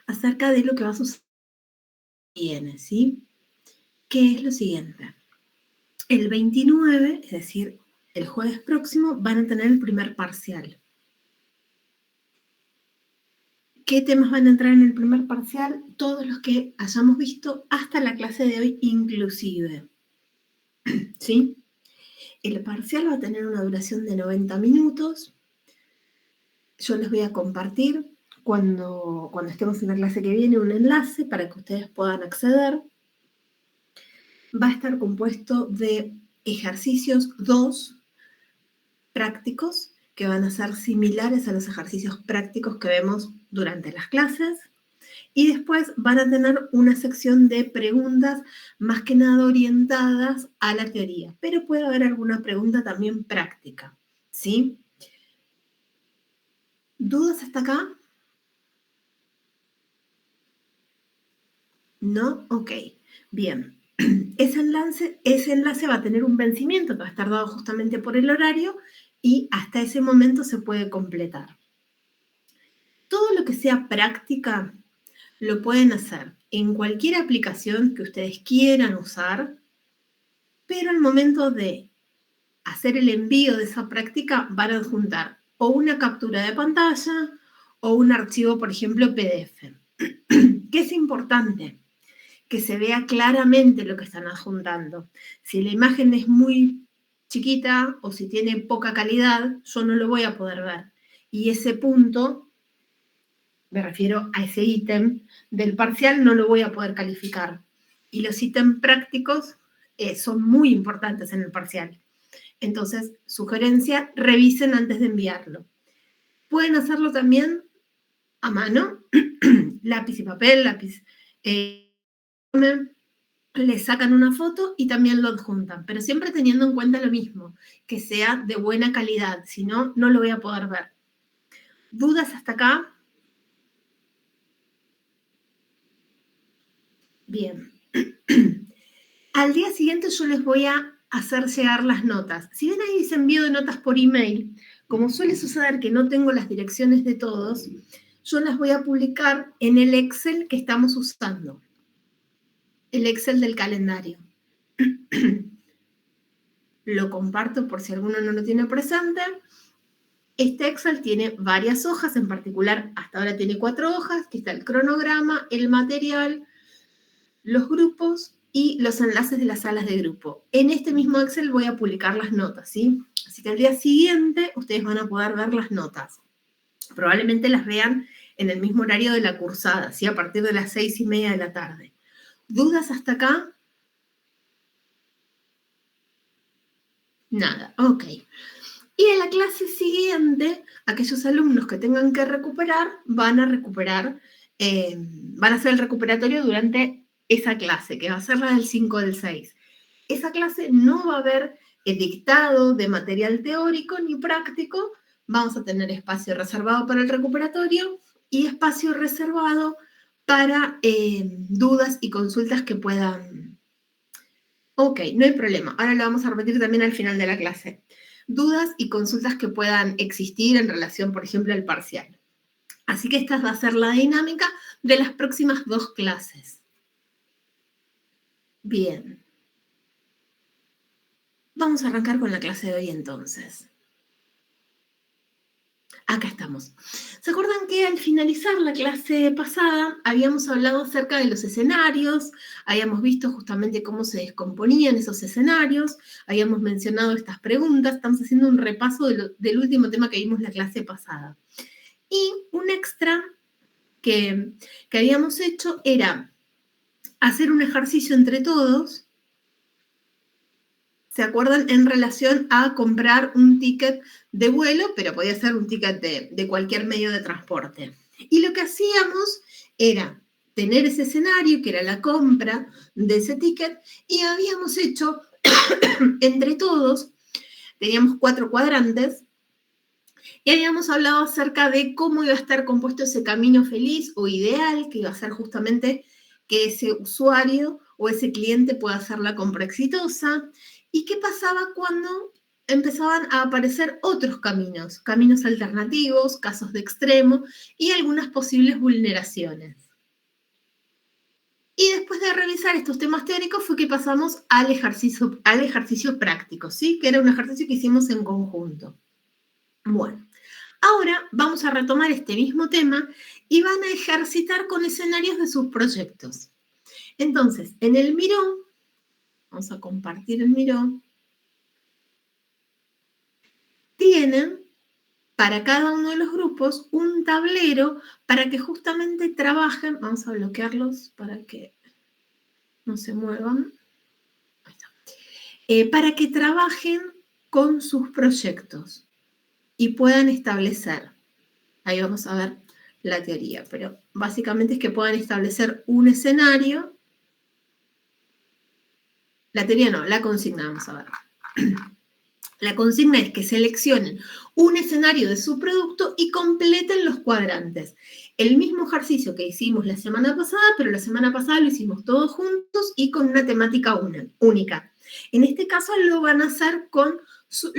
acerca de lo que va a suceder, ¿sí? Que es lo siguiente. El 29, es decir, el jueves próximo, van a tener el primer parcial. ¿Qué temas van a entrar en el primer parcial? Todos los que hayamos visto hasta la clase de hoy inclusive, ¿sí? El parcial va a tener una duración de 90 minutos. Yo les voy a compartir cuando estemos en la clase que viene un enlace para que ustedes puedan acceder. Va a estar compuesto de ejercicios 2 prácticos que van a ser similares a los ejercicios prácticos que vemos durante las clases. Y después van a tener una sección de preguntas más que nada orientadas a la teoría, pero puede haber alguna pregunta también práctica, ¿sí? ¿Dudas hasta acá? ¿No? Ok, bien. Ese enlace va a tener un vencimiento que va a estar dado justamente por el horario y hasta ese momento se puede completar. Todo lo que sea práctica lo pueden hacer en cualquier aplicación que ustedes quieran usar, pero al momento de hacer el envío de esa práctica van a adjuntar o una captura de pantalla o un archivo, por ejemplo, PDF. ¿Qué es importante? Que se vea claramente lo que están adjuntando. Si la imagen es muy chiquita o si tiene poca calidad, yo no lo voy a poder ver. Y ese punto, me refiero a ese ítem del parcial, no lo voy a poder calificar. Y los ítems prácticos son muy importantes en el parcial. Entonces, sugerencia, revisen antes de enviarlo. Pueden hacerlo también a mano, lápiz y papel, lápiz. Le sacan una foto y también lo adjuntan, pero siempre teniendo en cuenta lo mismo, que sea de buena calidad, si no, no lo voy a poder ver. ¿Dudas hasta acá? Bien. Al día siguiente yo les voy a hacer llegar las notas. Si ven ahí dice envío de notas por email, como suele suceder que no tengo las direcciones de todos, yo las voy a publicar en el Excel que estamos usando, el Excel del calendario. Lo comparto por si alguno no lo tiene presente. Este Excel tiene varias hojas, en particular hasta ahora tiene 4 hojas, que está el cronograma, el material, los grupos y los enlaces de las salas de grupo. En este mismo Excel voy a publicar las notas, ¿sí? Así que al día siguiente ustedes van a poder ver las notas. Probablemente las vean en el mismo horario de la cursada, ¿sí? A partir de las 6:30 de la tarde. ¿Dudas hasta acá? Nada, ok. Y en la clase siguiente, aquellos alumnos que tengan que recuperar, van a hacer el recuperatorio durante esa clase, que va a ser la del 5 del 6. Esa clase no va a haber dictado de material teórico ni práctico, vamos a tener espacio reservado para el recuperatorio y espacio reservado para dudas y consultas que puedan. Ok, no hay problema. Ahora lo vamos a repetir también al final de la clase. Dudas y consultas que puedan existir en relación, por ejemplo, al parcial. Así que esta va a ser la dinámica de las próximas 2 clases. Bien. Vamos a arrancar con la clase de hoy entonces. Acá estamos. ¿Se acuerdan que al finalizar la clase pasada habíamos hablado acerca de los escenarios? Habíamos visto justamente cómo se descomponían esos escenarios, habíamos mencionado estas preguntas, estamos haciendo un repaso del último tema que vimos la clase pasada. Y un extra que habíamos hecho era hacer un ejercicio entre todos. ¿Se acuerdan? En relación a comprar un ticket de vuelo, pero podía ser un ticket de cualquier medio de transporte. Y lo que hacíamos era tener ese escenario, que era la compra de ese ticket, y habíamos hecho entre todos, teníamos 4 cuadrantes, y habíamos hablado acerca de cómo iba a estar compuesto ese camino feliz o ideal, que iba a ser justamente que ese usuario o ese cliente pueda hacer la compra exitosa. ¿Y qué pasaba cuando empezaban a aparecer otros caminos, caminos alternativos, casos de extremo y algunas posibles vulneraciones? Y después de revisar estos temas teóricos fue que pasamos al ejercicio práctico, ¿sí? Que era un ejercicio que hicimos en conjunto. Bueno, ahora vamos a retomar este mismo tema y van a ejercitar con escenarios de sus proyectos. Entonces, en el mirón, vamos a compartir el mirón, tienen para cada uno de los grupos un tablero para que justamente trabajen, vamos a bloquearlos para que no se muevan, para que trabajen con sus proyectos y puedan establecer, ahí vamos a ver la teoría, pero básicamente es que puedan establecer un escenario, la teoría no, la consigna, vamos a ver. La consigna es que seleccionen un escenario de su producto y completen los cuadrantes. El mismo ejercicio que hicimos la semana pasada, pero la semana pasada lo hicimos todos juntos y con una temática única. En este caso lo van a hacer con sus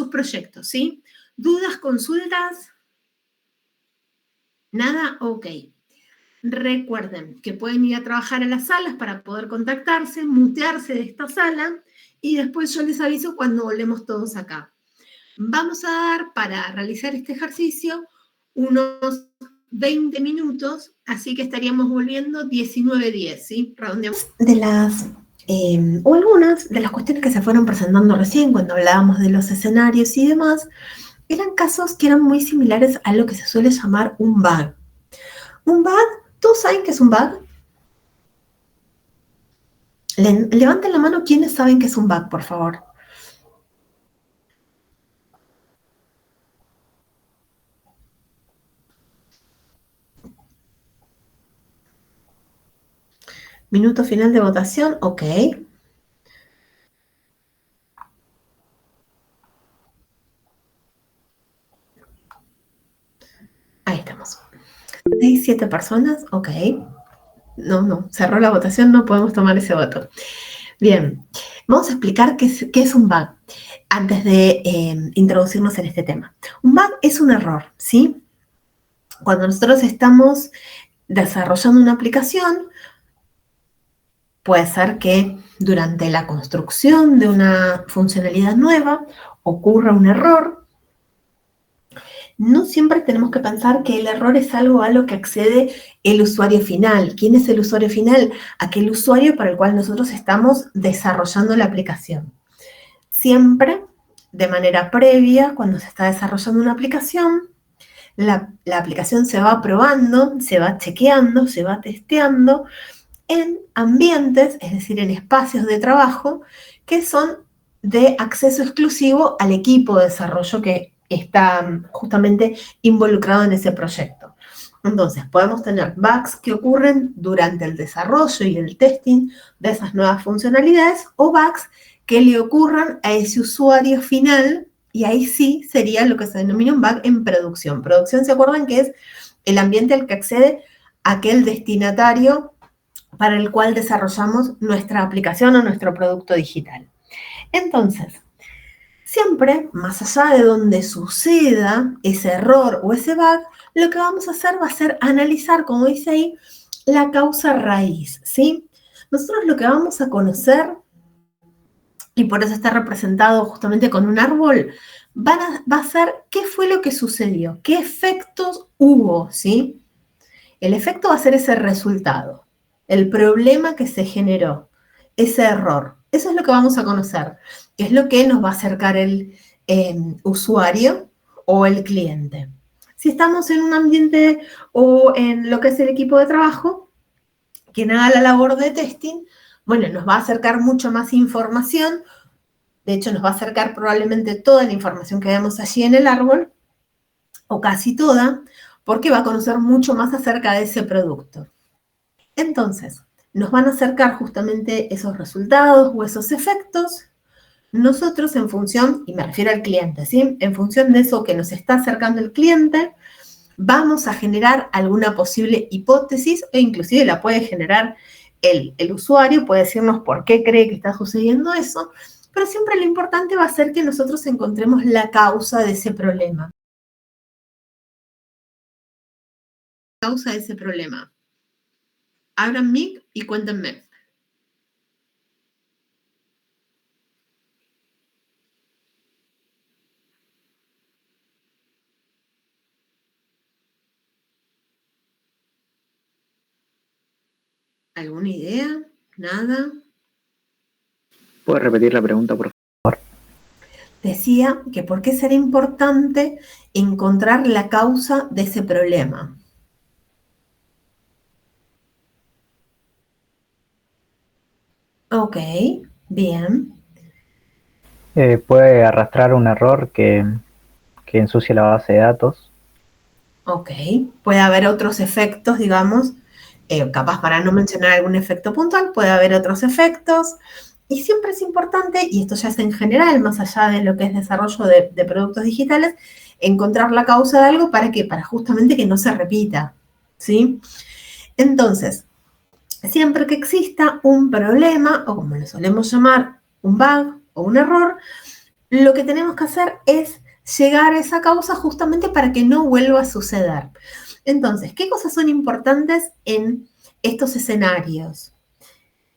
proyectos, ¿sí? ¿Dudas, consultas? ¿Nada? Ok. Recuerden que pueden ir a trabajar a las salas para poder contactarse, mutearse de esta sala y después yo les aviso cuando volvemos todos acá. Vamos a dar para realizar este ejercicio unos 20 minutos, así que estaríamos volviendo 19:10, ¿sí? Redondeamos. O algunas de las cuestiones que se fueron presentando recién cuando hablábamos de los escenarios y demás, eran casos que eran muy similares a lo que se suele llamar un bug. Un bug, ¿todos saben qué es un bug? Levanten la mano quienes saben qué es un bug, por favor. Minuto final de votación, ok. Ahí estamos. 6, 7 personas, ok. No, cerró la votación, no podemos tomar ese voto. Bien, vamos a explicar qué es un bug antes de introducirnos en este tema. Un bug es un error, ¿sí? Cuando nosotros estamos desarrollando una aplicación, puede ser que durante la construcción de una funcionalidad nueva ocurra un error. No siempre tenemos que pensar que el error es algo a lo que accede el usuario final. ¿Quién es el usuario final? Aquel usuario para el cual nosotros estamos desarrollando la aplicación. Siempre, de manera previa, cuando se está desarrollando una aplicación, la aplicación se va probando, se va chequeando, se va testeando en ambientes, es decir, en espacios de trabajo que son de acceso exclusivo al equipo de desarrollo que está justamente involucrado en ese proyecto. Entonces, podemos tener bugs que ocurren durante el desarrollo y el testing de esas nuevas funcionalidades o bugs que le ocurran a ese usuario final y ahí sí sería lo que se denomina un bug en producción. Producción, ¿se acuerdan que es el ambiente al que accede aquel destinatario para el cual desarrollamos nuestra aplicación o nuestro producto digital? Entonces, siempre, más allá de donde suceda ese error o ese bug, lo que vamos a hacer va a ser analizar, como dice ahí, la causa raíz, ¿sí? Nosotros lo que vamos a conocer, y por eso está representado justamente con un árbol, va a ser qué fue lo que sucedió, qué efectos hubo, ¿sí? El efecto va a ser ese resultado, el problema que se generó, ese error. Eso es lo que vamos a conocer, que es lo que nos va a acercar el usuario o el cliente. Si estamos en un ambiente o en lo que es el equipo de trabajo, quien haga la labor de testing, bueno, nos va a acercar mucho más información. De hecho, nos va a acercar probablemente toda la información que vemos allí en el árbol, o casi toda, porque va a conocer mucho más acerca de ese producto. Entonces, nos van a acercar justamente esos resultados o esos efectos. Nosotros en función, y me refiero al cliente, ¿sí? En función de eso que nos está acercando el cliente, vamos a generar alguna posible hipótesis e inclusive la puede generar el usuario, puede decirnos por qué cree que está sucediendo eso, pero siempre lo importante va a ser que nosotros encontremos la causa de ese problema. Causa de ese problema. Abran mic y cuéntenme. ¿Alguna idea? ¿Nada? ¿Puedes repetir la pregunta, por favor? Decía que por qué será importante encontrar la causa de ese problema. Ok, bien. Puede arrastrar un error que ensucie la base de datos. Ok, puede haber otros efectos, digamos, capaz para no mencionar algún efecto puntual, puede haber otros efectos. Y siempre es importante, y esto ya es en general, más allá de lo que es desarrollo de productos digitales, encontrar la causa de algo para que, para justamente que no se repita, ¿sí? Entonces, siempre que exista un problema, o como le solemos llamar, un bug o un error, lo que tenemos que hacer es llegar a esa causa justamente para que no vuelva a suceder. Entonces, ¿qué cosas son importantes en estos escenarios?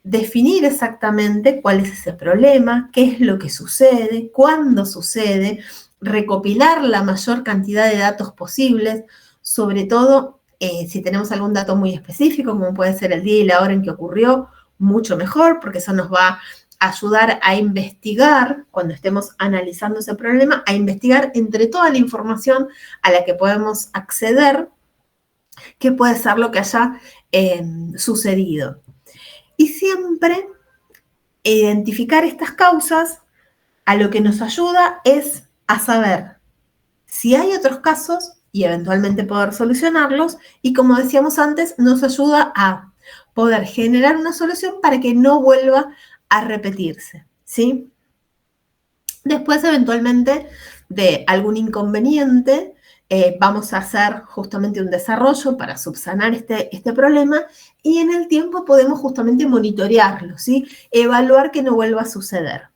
Definir exactamente cuál es ese problema, qué es lo que sucede, cuándo sucede, recopilar la mayor cantidad de datos posibles, sobre todo si tenemos algún dato muy específico, como puede ser el día y la hora en que ocurrió, mucho mejor, porque eso nos va a ayudar a investigar, cuando estemos analizando ese problema, a investigar entre toda la información a la que podemos acceder, qué puede ser lo que haya sucedido. Y siempre identificar estas causas a lo que nos ayuda es a saber si hay otros casos y eventualmente poder solucionarlos. Y como decíamos antes, nos ayuda a poder generar una solución para que no vuelva a repetirse, ¿sí? Después, eventualmente, de algún inconveniente, vamos a hacer justamente un desarrollo para subsanar este problema y en el tiempo podemos justamente monitorearlo, ¿sí? Evaluar que no vuelva a suceder.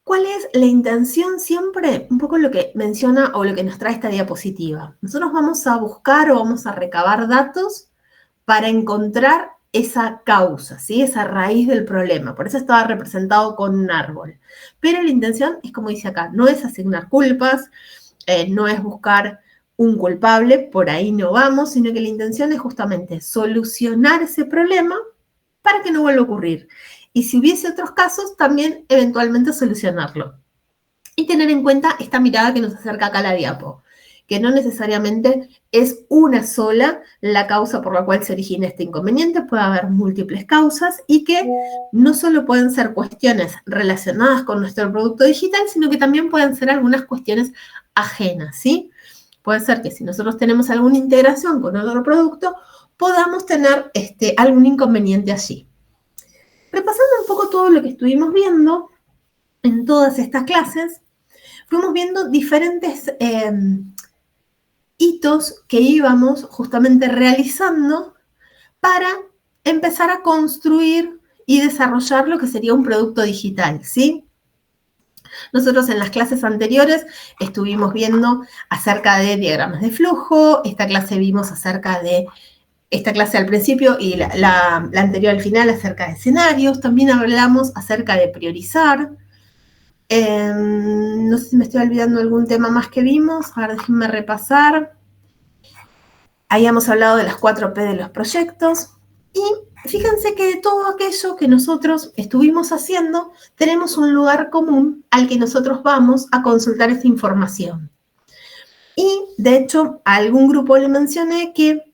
¿Cuál es la intención siempre? Un poco lo que menciona o lo que nos trae esta diapositiva. Nosotros vamos a buscar o vamos a recabar datos para encontrar esa causa, ¿sí? Esa raíz del problema. Por eso estaba representado con un árbol. Pero la intención es, como dice acá, no es asignar culpas, no es buscar un culpable, por ahí no vamos, sino que la intención es justamente solucionar ese problema para que no vuelva a ocurrir. Y si hubiese otros casos, también eventualmente solucionarlo. Y tener en cuenta esta mirada que nos acerca acá a la diapo, que no necesariamente es una sola la causa por la cual se origina este inconveniente, puede haber múltiples causas y que no solo pueden ser cuestiones relacionadas con nuestro producto digital, sino que también pueden ser algunas cuestiones ajenas, ¿sí? Puede ser que si nosotros tenemos alguna integración con otro producto, podamos tener algún inconveniente allí. Repasando un poco todo lo que estuvimos viendo en todas estas clases, fuimos viendo diferentes hitos que íbamos justamente realizando para empezar a construir y desarrollar lo que sería un producto digital, ¿sí? Nosotros en las clases anteriores estuvimos viendo acerca de diagramas de flujo, esta clase vimos acerca de, esta clase al principio y la anterior al final acerca de escenarios, también hablamos acerca de priorizar. No sé si me estoy olvidando algún tema más que vimos, a ver, déjenme repasar. Habíamos hablado de las 4P de los proyectos y fíjense que de todo aquello que nosotros estuvimos haciendo, tenemos un lugar común al que nosotros vamos a consultar esta información. Y de hecho, a algún grupo le mencioné que,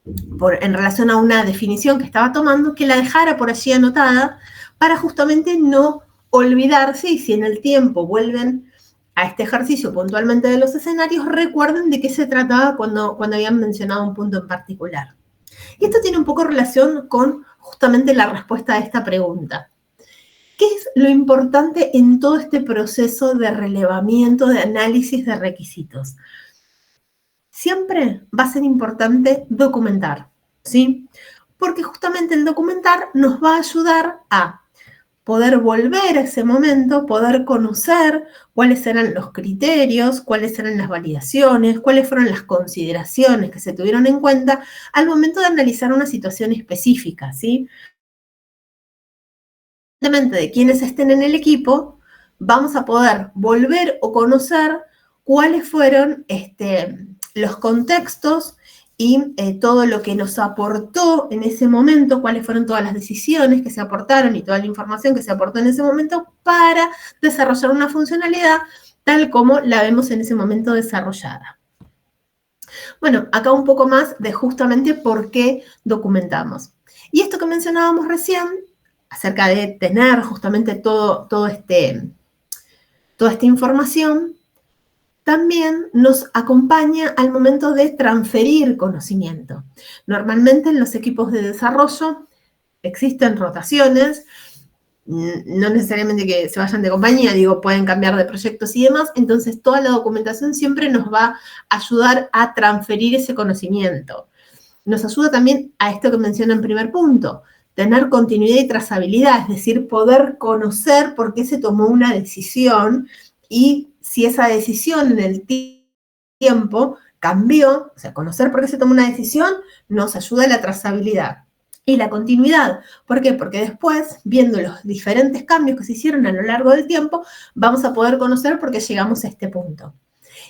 en relación a una definición que estaba tomando, que la dejara por allí anotada para justamente no olvidarse y si en el tiempo vuelven a este ejercicio puntualmente de los escenarios, recuerden de qué se trataba cuando habían mencionado un punto en particular. Y esto tiene un poco relación con justamente la respuesta a esta pregunta. ¿Qué es lo importante en todo este proceso de relevamiento, de análisis de requisitos? Siempre va a ser importante documentar, ¿sí? Porque justamente el documentar nos va a ayudar a poder volver a ese momento, poder conocer cuáles eran los criterios, cuáles eran las validaciones, cuáles fueron las consideraciones que se tuvieron en cuenta al momento de analizar una situación específica, ¿sí? De quienes estén en el equipo, vamos a poder volver o conocer cuáles fueron los contextos y todo lo que nos aportó en ese momento, cuáles fueron todas las decisiones que se aportaron y toda la información que se aportó en ese momento para desarrollar una funcionalidad tal como la vemos en ese momento desarrollada. Bueno, acá un poco más de justamente por qué documentamos. Y esto que mencionábamos recién, acerca de tener justamente toda esta información, también nos acompaña al momento de transferir conocimiento. Normalmente en los equipos de desarrollo existen rotaciones, no necesariamente que se vayan de compañía, digo, pueden cambiar de proyectos y demás, entonces toda la documentación siempre nos va a ayudar a transferir ese conocimiento. Nos ayuda también a esto que mencioné en primer punto, tener continuidad y trazabilidad, es decir, poder conocer por qué se tomó una decisión y si esa decisión en el tiempo cambió, o sea, conocer por qué se tomó una decisión nos ayuda a la trazabilidad. Y la continuidad, ¿por qué? Porque después, viendo los diferentes cambios que se hicieron a lo largo del tiempo, vamos a poder conocer por qué llegamos a este punto.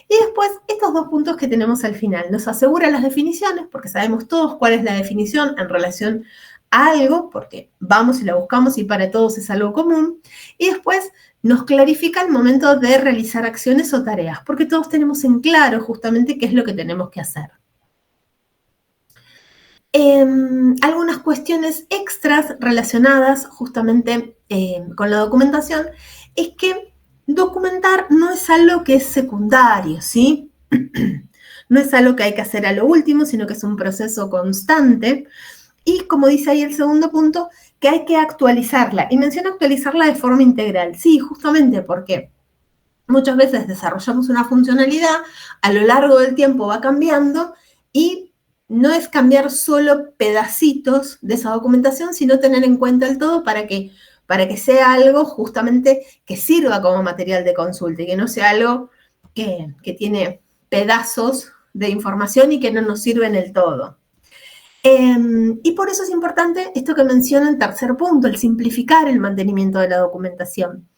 Y después, estos dos puntos que tenemos al final, nos aseguran las definiciones, porque sabemos todos cuál es la definición en relación a algo, porque vamos y la buscamos y para todos es algo común. Y después nos clarifica el momento de realizar acciones o tareas, porque todos tenemos en claro justamente qué es lo que tenemos que hacer. Algunas cuestiones extras relacionadas justamente con la documentación es que documentar no es algo que es secundario, ¿sí? No es algo que hay que hacer a lo último, sino que es un proceso constante. Y como dice ahí el segundo punto, que hay que actualizarla. Y menciona actualizarla de forma integral. Sí, justamente porque muchas veces desarrollamos una funcionalidad, a lo largo del tiempo va cambiando y no es cambiar solo pedacitos de esa documentación, sino tener en cuenta el todo para que sea algo justamente que sirva como material de consulta y que no sea algo que tiene pedazos de información y que no nos sirve en el todo. Y por eso es importante esto que menciona el tercer punto, el simplificar el mantenimiento de la documentación.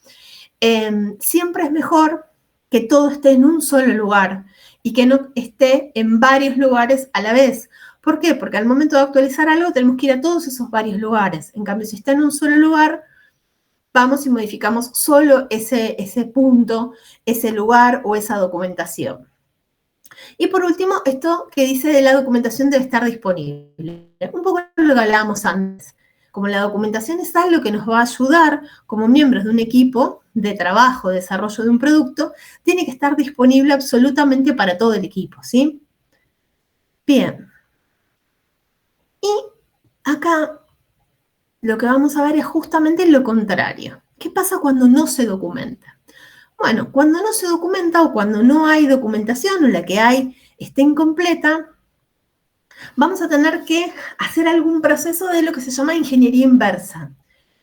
Siempre es mejor que todo esté en un solo lugar y que no esté en varios lugares a la vez. ¿Por qué? Porque al momento de actualizar algo tenemos que ir a todos esos varios lugares. En cambio, si está en un solo lugar, vamos y modificamos solo ese punto, ese lugar o esa documentación. Y por último, esto que dice de la documentación debe estar disponible. Un poco lo que hablábamos antes. Como la documentación es algo que nos va a ayudar como miembros de un equipo de trabajo, de desarrollo de un producto, tiene que estar disponible absolutamente para todo el equipo, ¿sí? Bien. Y acá lo que vamos a ver es justamente lo contrario. ¿Qué pasa cuando no se documenta? Bueno, cuando no se documenta o cuando no hay documentación o la que hay está incompleta, vamos a tener que hacer algún proceso de lo que se llama ingeniería inversa,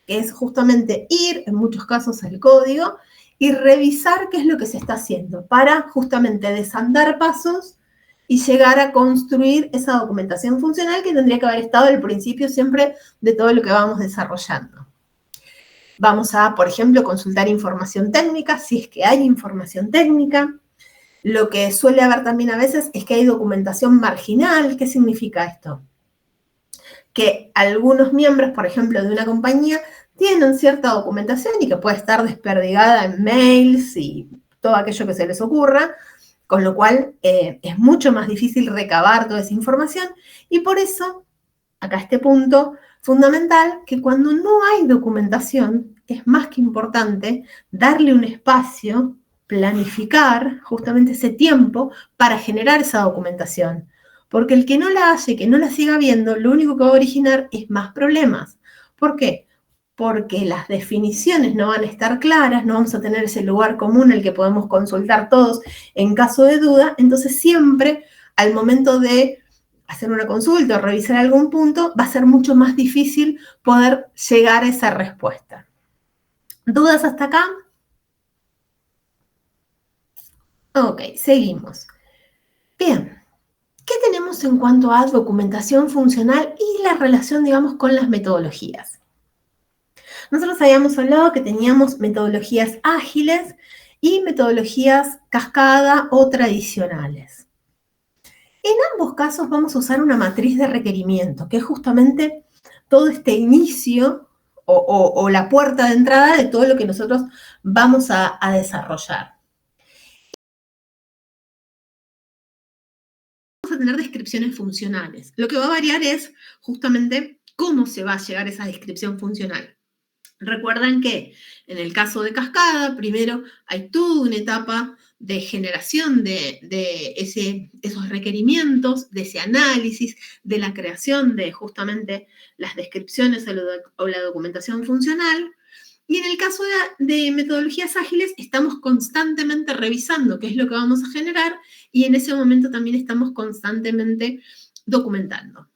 que es justamente ir, en muchos casos, al código y revisar qué es lo que se está haciendo para justamente desandar pasos y llegar a construir esa documentación funcional que tendría que haber estado al principio siempre de todo lo que vamos desarrollando. Vamos a, por ejemplo, consultar información técnica, si es que hay información técnica. Lo que suele haber también a veces es que hay documentación marginal. ¿Qué significa esto? Que algunos miembros, por ejemplo, de una compañía, tienen cierta documentación y que puede estar desperdigada en mails y todo aquello que se les ocurra, con lo cual es mucho más difícil recabar toda esa información y por eso, acá este punto fundamental, que cuando no hay documentación, es más que importante darle un espacio, planificar justamente ese tiempo para generar esa documentación. Porque el que no la hace, que no la siga viendo, lo único que va a originar es más problemas. ¿Por qué? Porque las definiciones no van a estar claras, no vamos a tener ese lugar común en el que podemos consultar todos en caso de duda, entonces siempre al momento de hacer una consulta o revisar algún punto, va a ser mucho más difícil poder llegar a esa respuesta. ¿Dudas hasta acá? Ok, seguimos. Bien, ¿qué tenemos en cuanto a documentación funcional y la relación, digamos, con las metodologías? Nosotros habíamos hablado que teníamos metodologías ágiles y metodologías cascada o tradicionales. En ambos casos vamos a usar una matriz de requerimiento, que es justamente todo este inicio o la puerta de entrada de todo lo que nosotros vamos a desarrollar. Vamos a tener descripciones funcionales. Lo que va a variar es justamente cómo se va a llegar a esa descripción funcional. Recuerden que en el caso de cascada, primero hay toda una etapa de generación de esos requerimientos, de ese análisis, de la creación de justamente las descripciones o la documentación funcional. Y en el caso de metodologías ágiles, estamos constantemente revisando qué es lo que vamos a generar y en ese momento también estamos constantemente documentando.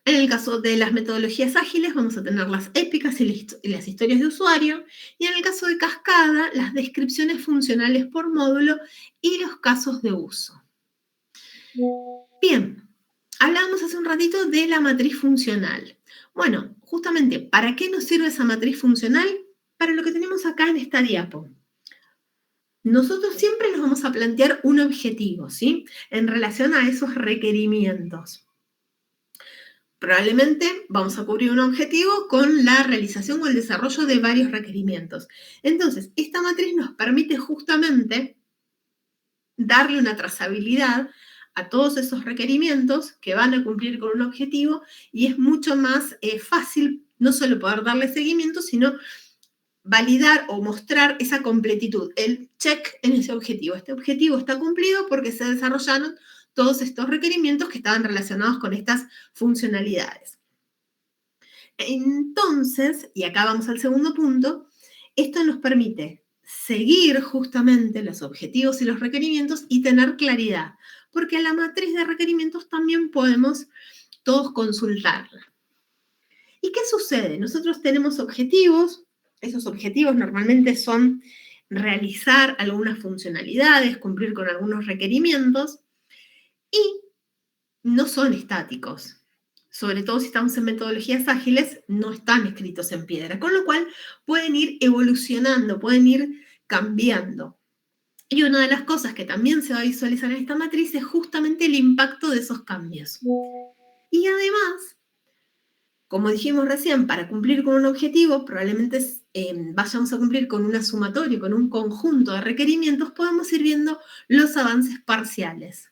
En el caso de las metodologías ágiles, vamos a tener las épicas y las historias de usuario. Y en el caso de cascada, las descripciones funcionales por módulo y los casos de uso. Bien, hablábamos hace un ratito de la matriz funcional. Bueno, justamente, ¿para qué nos sirve esa matriz funcional? Para lo que tenemos acá en esta diapo. Nosotros siempre nos vamos a plantear un objetivo, ¿sí? En relación a esos requerimientos. Probablemente vamos a cubrir un objetivo con la realización o el desarrollo de varios requerimientos. Entonces, esta matriz nos permite justamente darle una trazabilidad a todos esos requerimientos que van a cumplir con un objetivo y es mucho más fácil no solo poder darle seguimiento, sino validar o mostrar esa completitud, el check en ese objetivo. Este objetivo está cumplido porque se desarrollaron todos estos requerimientos que estaban relacionados con estas funcionalidades. Entonces, y acá vamos al segundo punto, esto nos permite seguir justamente los objetivos y los requerimientos y tener claridad, porque a la matriz de requerimientos también podemos todos consultarla. ¿Y qué sucede? Nosotros tenemos objetivos, esos objetivos normalmente son realizar algunas funcionalidades, cumplir con algunos requerimientos y no son estáticos. Sobre todo si estamos en metodologías ágiles, no están escritos en piedra, con lo cual pueden ir evolucionando, pueden ir cambiando. Y una de las cosas que también se va a visualizar en esta matriz es justamente el impacto de esos cambios. Y además, como dijimos recién, para cumplir con un objetivo, probablemente vayamos a cumplir con una sumatoria, con un conjunto de requerimientos, podemos ir viendo los avances parciales.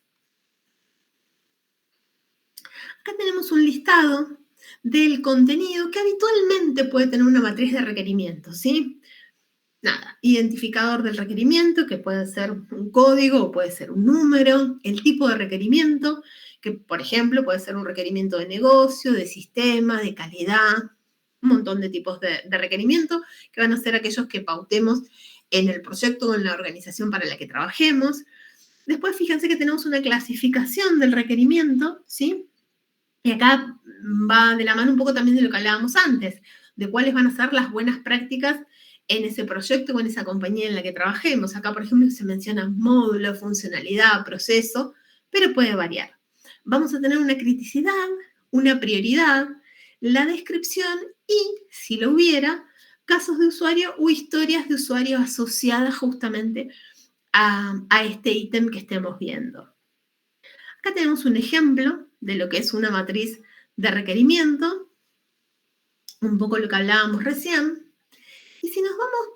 Acá tenemos un listado del contenido que habitualmente puede tener una matriz de requerimientos, ¿sí? Nada, identificador del requerimiento, que puede ser un código o puede ser un número, el tipo de requerimiento, que por ejemplo puede ser un requerimiento de negocio, de sistema, de calidad, un montón de tipos de requerimiento que van a ser aquellos que pautemos en el proyecto o en la organización para la que trabajemos. Después fíjense que tenemos una clasificación del requerimiento, ¿sí? Y acá va de la mano un poco también de lo que hablábamos antes, de cuáles van a ser las buenas prácticas en ese proyecto o en esa compañía en la que trabajemos. Acá, por ejemplo, se menciona módulo, funcionalidad, proceso, pero puede variar. Vamos a tener una criticidad, una prioridad, la descripción y, si lo hubiera, casos de usuario o historias de usuario asociadas justamente a este ítem que estemos viendo. Acá tenemos un ejemplo de lo que es una matriz de requerimiento, un poco lo que hablábamos recién. Y si nos vamos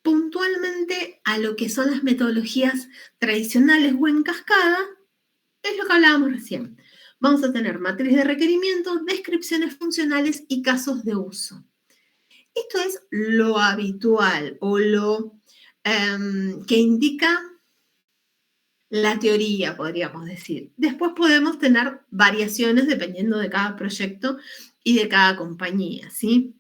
puntualmente a lo que son las metodologías tradicionales o en cascada, es lo que hablábamos recién. Vamos a tener matriz de requerimientos, descripciones funcionales y casos de uso. Esto es lo habitual o lo que indica la teoría, podríamos decir. Después podemos tener variaciones dependiendo de cada proyecto y de cada compañía, ¿sí?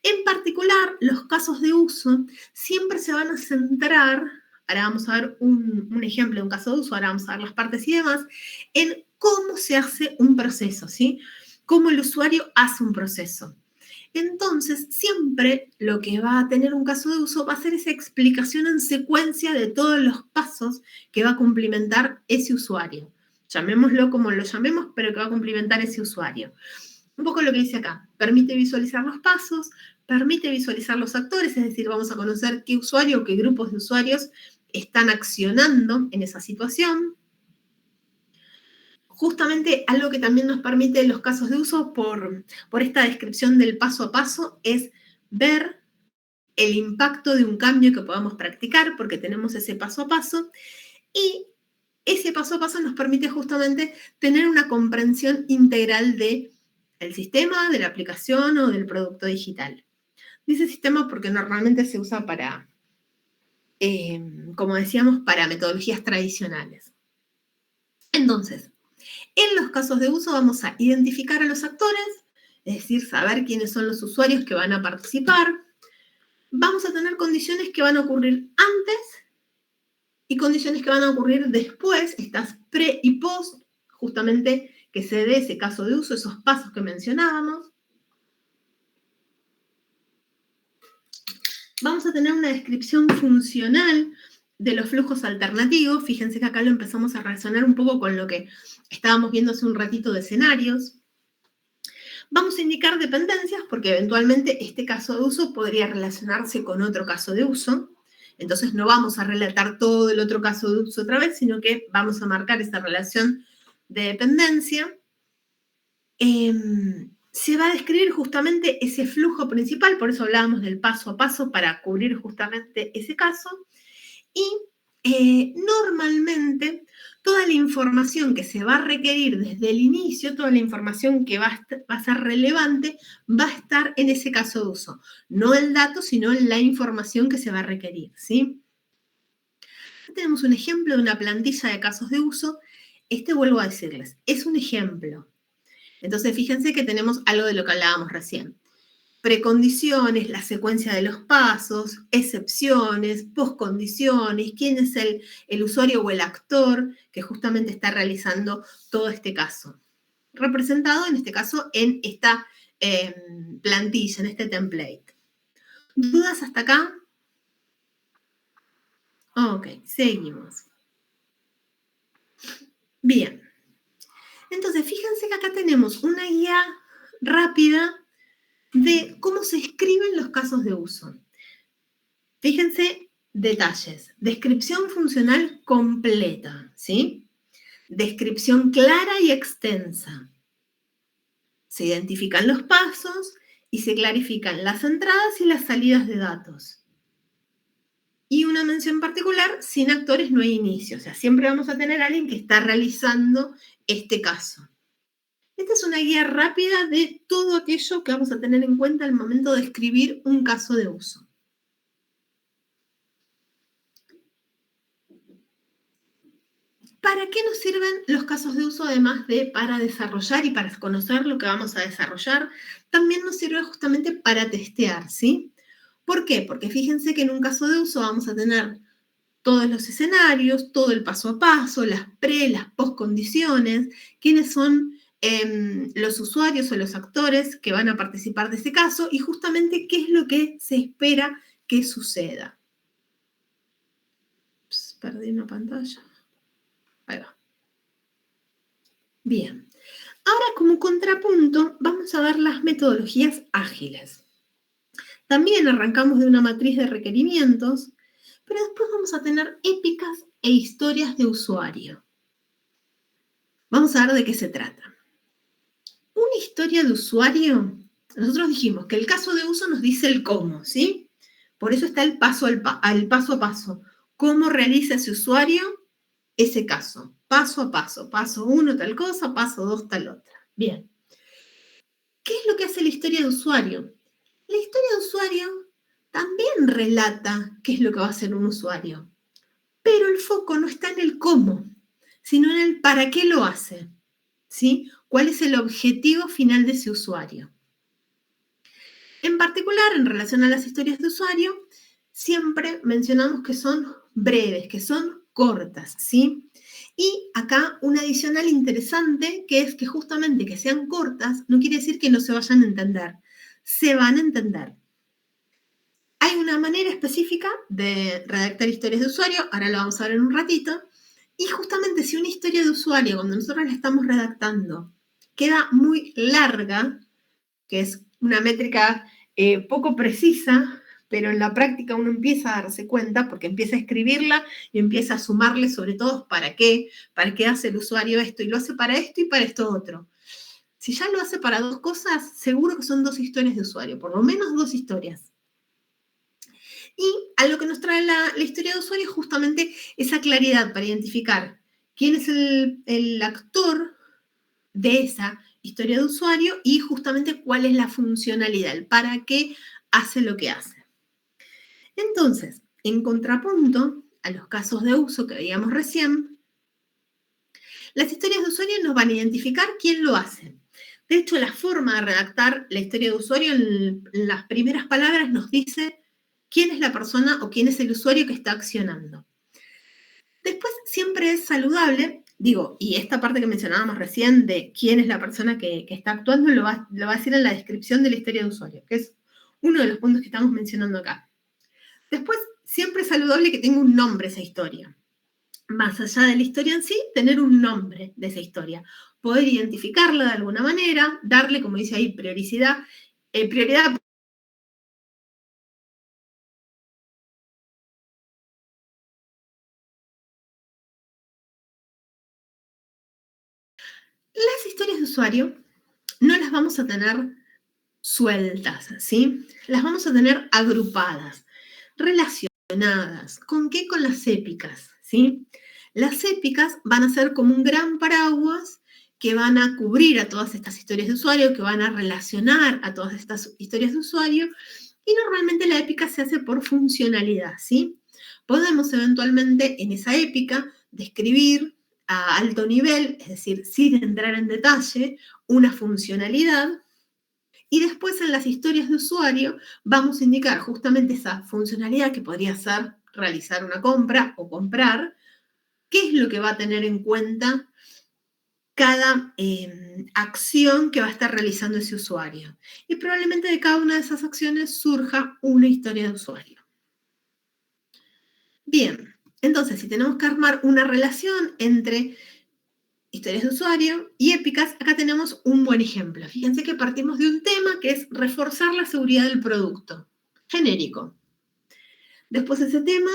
En particular, los casos de uso siempre se van a centrar, ahora vamos a ver un ejemplo de un caso de uso, ahora vamos a ver las partes y demás, en cómo se hace un proceso, ¿sí? Cómo el usuario hace un proceso. Entonces, siempre lo que va a tener un caso de uso va a ser esa explicación en secuencia de todos los pasos que va a cumplimentar ese usuario. Llamémoslo como lo llamemos, pero que va a cumplimentar ese usuario. Un poco lo que dice acá, permite visualizar los pasos, permite visualizar los actores, es decir, vamos a conocer qué usuario o qué grupos de usuarios están accionando en esa situación. Justamente algo que también nos permite los casos de uso por esta descripción del paso a paso es ver el impacto de un cambio que podamos practicar porque tenemos ese paso a paso y ese paso a paso nos permite justamente tener una comprensión integral del sistema, de la aplicación o del producto digital. Dice sistema porque normalmente se usa para, como decíamos, para metodologías tradicionales. Entonces, en los casos de uso vamos a identificar a los actores, es decir, saber quiénes son los usuarios que van a participar. Vamos a tener condiciones que van a ocurrir antes y condiciones que van a ocurrir después, estas pre y post, justamente que se dé ese caso de uso, esos pasos que mencionábamos. Vamos a tener una descripción funcional de los flujos alternativos. Fíjense que acá lo empezamos a relacionar un poco con lo que estábamos viendo hace un ratito de escenarios. Vamos a indicar dependencias porque eventualmente este caso de uso podría relacionarse con otro caso de uso. Entonces no vamos a relatar todo el otro caso de uso otra vez, sino que vamos a marcar esa relación de dependencia. Se va a describir justamente ese flujo principal, por eso hablábamos del paso a paso para cubrir justamente ese caso. Y normalmente toda la información que se va a requerir desde el inicio, toda la información que va a ser relevante, va a estar en ese caso de uso. No el dato, sino la información que se va a requerir, ¿sí? Tenemos un ejemplo de una plantilla de casos de uso. Vuelvo a decirles, es un ejemplo. Entonces, fíjense que tenemos algo de lo que hablábamos recién. Precondiciones, la secuencia de los pasos, excepciones, poscondiciones, quién es el usuario o el actor que justamente está realizando todo este caso. Representado, en este caso, en esta plantilla, en este template. ¿Dudas hasta acá? Ok, seguimos. Bien. Entonces, fíjense que acá tenemos una guía rápida de cómo se escriben los casos de uso. Fíjense detalles. Descripción funcional completa, ¿sí? Descripción clara y extensa. Se identifican los pasos y se clarifican las entradas y las salidas de datos. Y una mención particular, sin actores no hay inicio. O sea, siempre vamos a tener a alguien que está realizando este caso. Esta es una guía rápida de todo aquello que vamos a tener en cuenta al momento de escribir un caso de uso. ¿Para qué nos sirven los casos de uso, además de para desarrollar y para conocer lo que vamos a desarrollar? También nos sirve justamente para testear, ¿sí? ¿Por qué? Porque fíjense que en un caso de uso vamos a tener todos los escenarios, todo el paso a paso, las pre, las post condiciones, quiénes son los usuarios o los actores que van a participar de ese caso y justamente qué es lo que se espera que suceda. Perdí una pantalla. Ahí va. Bien. Ahora, como contrapunto, vamos a ver las metodologías ágiles. También arrancamos de una matriz de requerimientos, pero después vamos a tener épicas e historias de usuario. Vamos a ver de qué se trata. Una historia de usuario, nosotros dijimos que el caso de uso nos dice el cómo, ¿sí? Por eso está el paso a paso. ¿Cómo realiza ese usuario ese caso? Paso a paso. Paso 1 tal cosa, paso 2 tal otra. Bien. ¿Qué es lo que hace la historia de usuario? La historia de usuario también relata qué es lo que va a hacer un usuario, pero el foco no está en el cómo, sino en el para qué lo hace, ¿sí? ¿Cuál es el objetivo final de ese usuario? En particular, en relación a las historias de usuario, siempre mencionamos que son breves, que son cortas, ¿sí? Y acá un adicional interesante, que es que justamente que sean cortas, no quiere decir que no se vayan a entender, se van a entender. Hay una manera específica de redactar historias de usuario, ahora lo vamos a ver en un ratito, y justamente si una historia de usuario, cuando nosotros la estamos redactando, queda muy larga, que es una métrica poco precisa, pero en la práctica uno empieza a darse cuenta porque empieza a escribirla y empieza a sumarle sobre todo para qué hace el usuario esto, y lo hace para esto y para esto otro. Si ya lo hace para dos cosas, seguro que son dos historias de usuario, por lo menos dos historias. Y a lo que nos trae la historia de usuario es justamente esa claridad para identificar quién es el actor de esa historia de usuario y justamente cuál es la funcionalidad, el para qué hace lo que hace. Entonces, en contrapunto a los casos de uso que veíamos recién, las historias de usuario nos van a identificar quién lo hace. De hecho, la forma de redactar la historia de usuario en las primeras palabras nos dice quién es la persona o quién es el usuario que está accionando. Después, siempre es saludable, digo, y esta parte que mencionábamos recién de quién es la persona que está actuando, lo va a decir en la descripción de la historia de usuario, que es uno de los puntos que estamos mencionando acá. Después, siempre es saludable que tenga un nombre esa historia. Más allá de la historia en sí, tener un nombre de esa historia. Poder identificarla de alguna manera, darle, como dice ahí, prioridad. Las historias de usuario no las vamos a tener sueltas, ¿sí? Las vamos a tener agrupadas, relacionadas. ¿Con qué? Con las épicas, ¿sí? Las épicas van a ser como un gran paraguas que van a cubrir a todas estas historias de usuario, que van a relacionar a todas estas historias de usuario, y normalmente la épica se hace por funcionalidad, ¿sí? Podemos eventualmente en esa épica describir a alto nivel, es decir, sin entrar en detalle, una funcionalidad, y después en las historias de usuario vamos a indicar justamente esa funcionalidad que podría ser realizar una compra o comprar, qué es lo que va a tener en cuenta cada acción que va a estar realizando ese usuario. Y probablemente de cada una de esas acciones surja una historia de usuario. Bien, entonces si tenemos que armar una relación entre historias de usuario y épicas, acá tenemos un buen ejemplo. Fíjense que partimos de un tema que es reforzar la seguridad del producto. Genérico. Después ese tema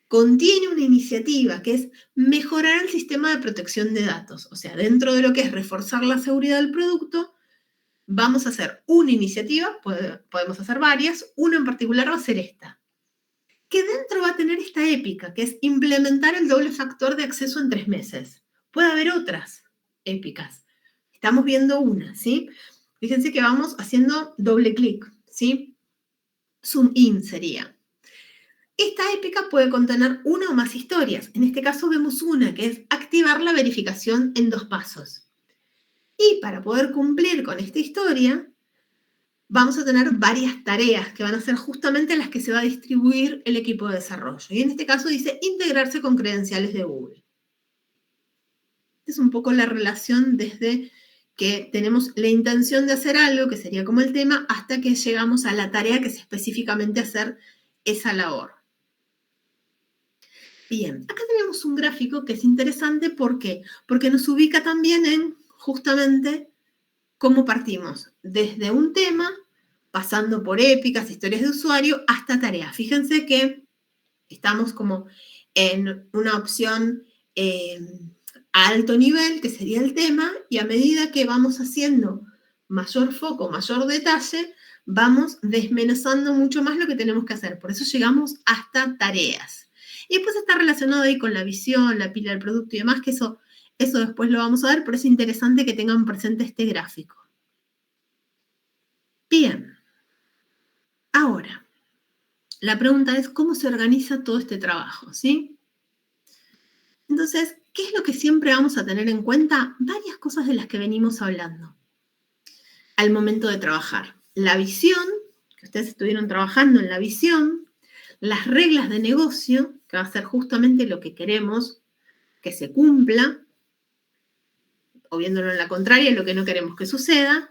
contiene una iniciativa que es mejorar el sistema de protección de datos. O sea, dentro de lo que es reforzar la seguridad del producto, vamos a hacer una iniciativa, podemos hacer varias, una en particular va a ser esta, que dentro va a tener esta épica, que es implementar el doble factor de acceso en 3 meses. Puede haber otras épicas. Estamos viendo una, ¿sí? Fíjense que vamos haciendo doble clic, ¿sí? Zoom in sería. Esta épica puede contener una o más historias. En este caso vemos una, que es activar la verificación en 2 pasos. Y para poder cumplir con esta historia, vamos a tener varias tareas que van a ser justamente las que se va a distribuir el equipo de desarrollo. Y en este caso dice integrarse con credenciales de Google. Esta es un poco la relación desde que tenemos la intención de hacer algo, que sería como el tema, hasta que llegamos a la tarea que es específicamente hacer esa labor. Bien, acá tenemos un gráfico que es interesante. ¿Por qué? Porque nos ubica también en justamente cómo partimos desde un tema, pasando por épicas, historias de usuario, hasta tareas. Fíjense que estamos como en una opción a alto nivel, que sería el tema, y a medida que vamos haciendo mayor foco, mayor detalle, vamos desmenuzando mucho más lo que tenemos que hacer. Por eso llegamos hasta tareas. Y después está relacionado ahí con la visión, la pila del producto y demás, que eso después lo vamos a ver, pero es interesante que tengan presente este gráfico. Bien, ahora, la pregunta es cómo se organiza todo este trabajo, ¿sí? Entonces, ¿qué es lo que siempre vamos a tener en cuenta? Varias cosas de las que venimos hablando al momento de trabajar. La visión, que ustedes estuvieron trabajando en la visión, las reglas de negocio, que va a ser justamente lo que queremos que se cumpla, o viéndolo en la contraria, lo que no queremos que suceda,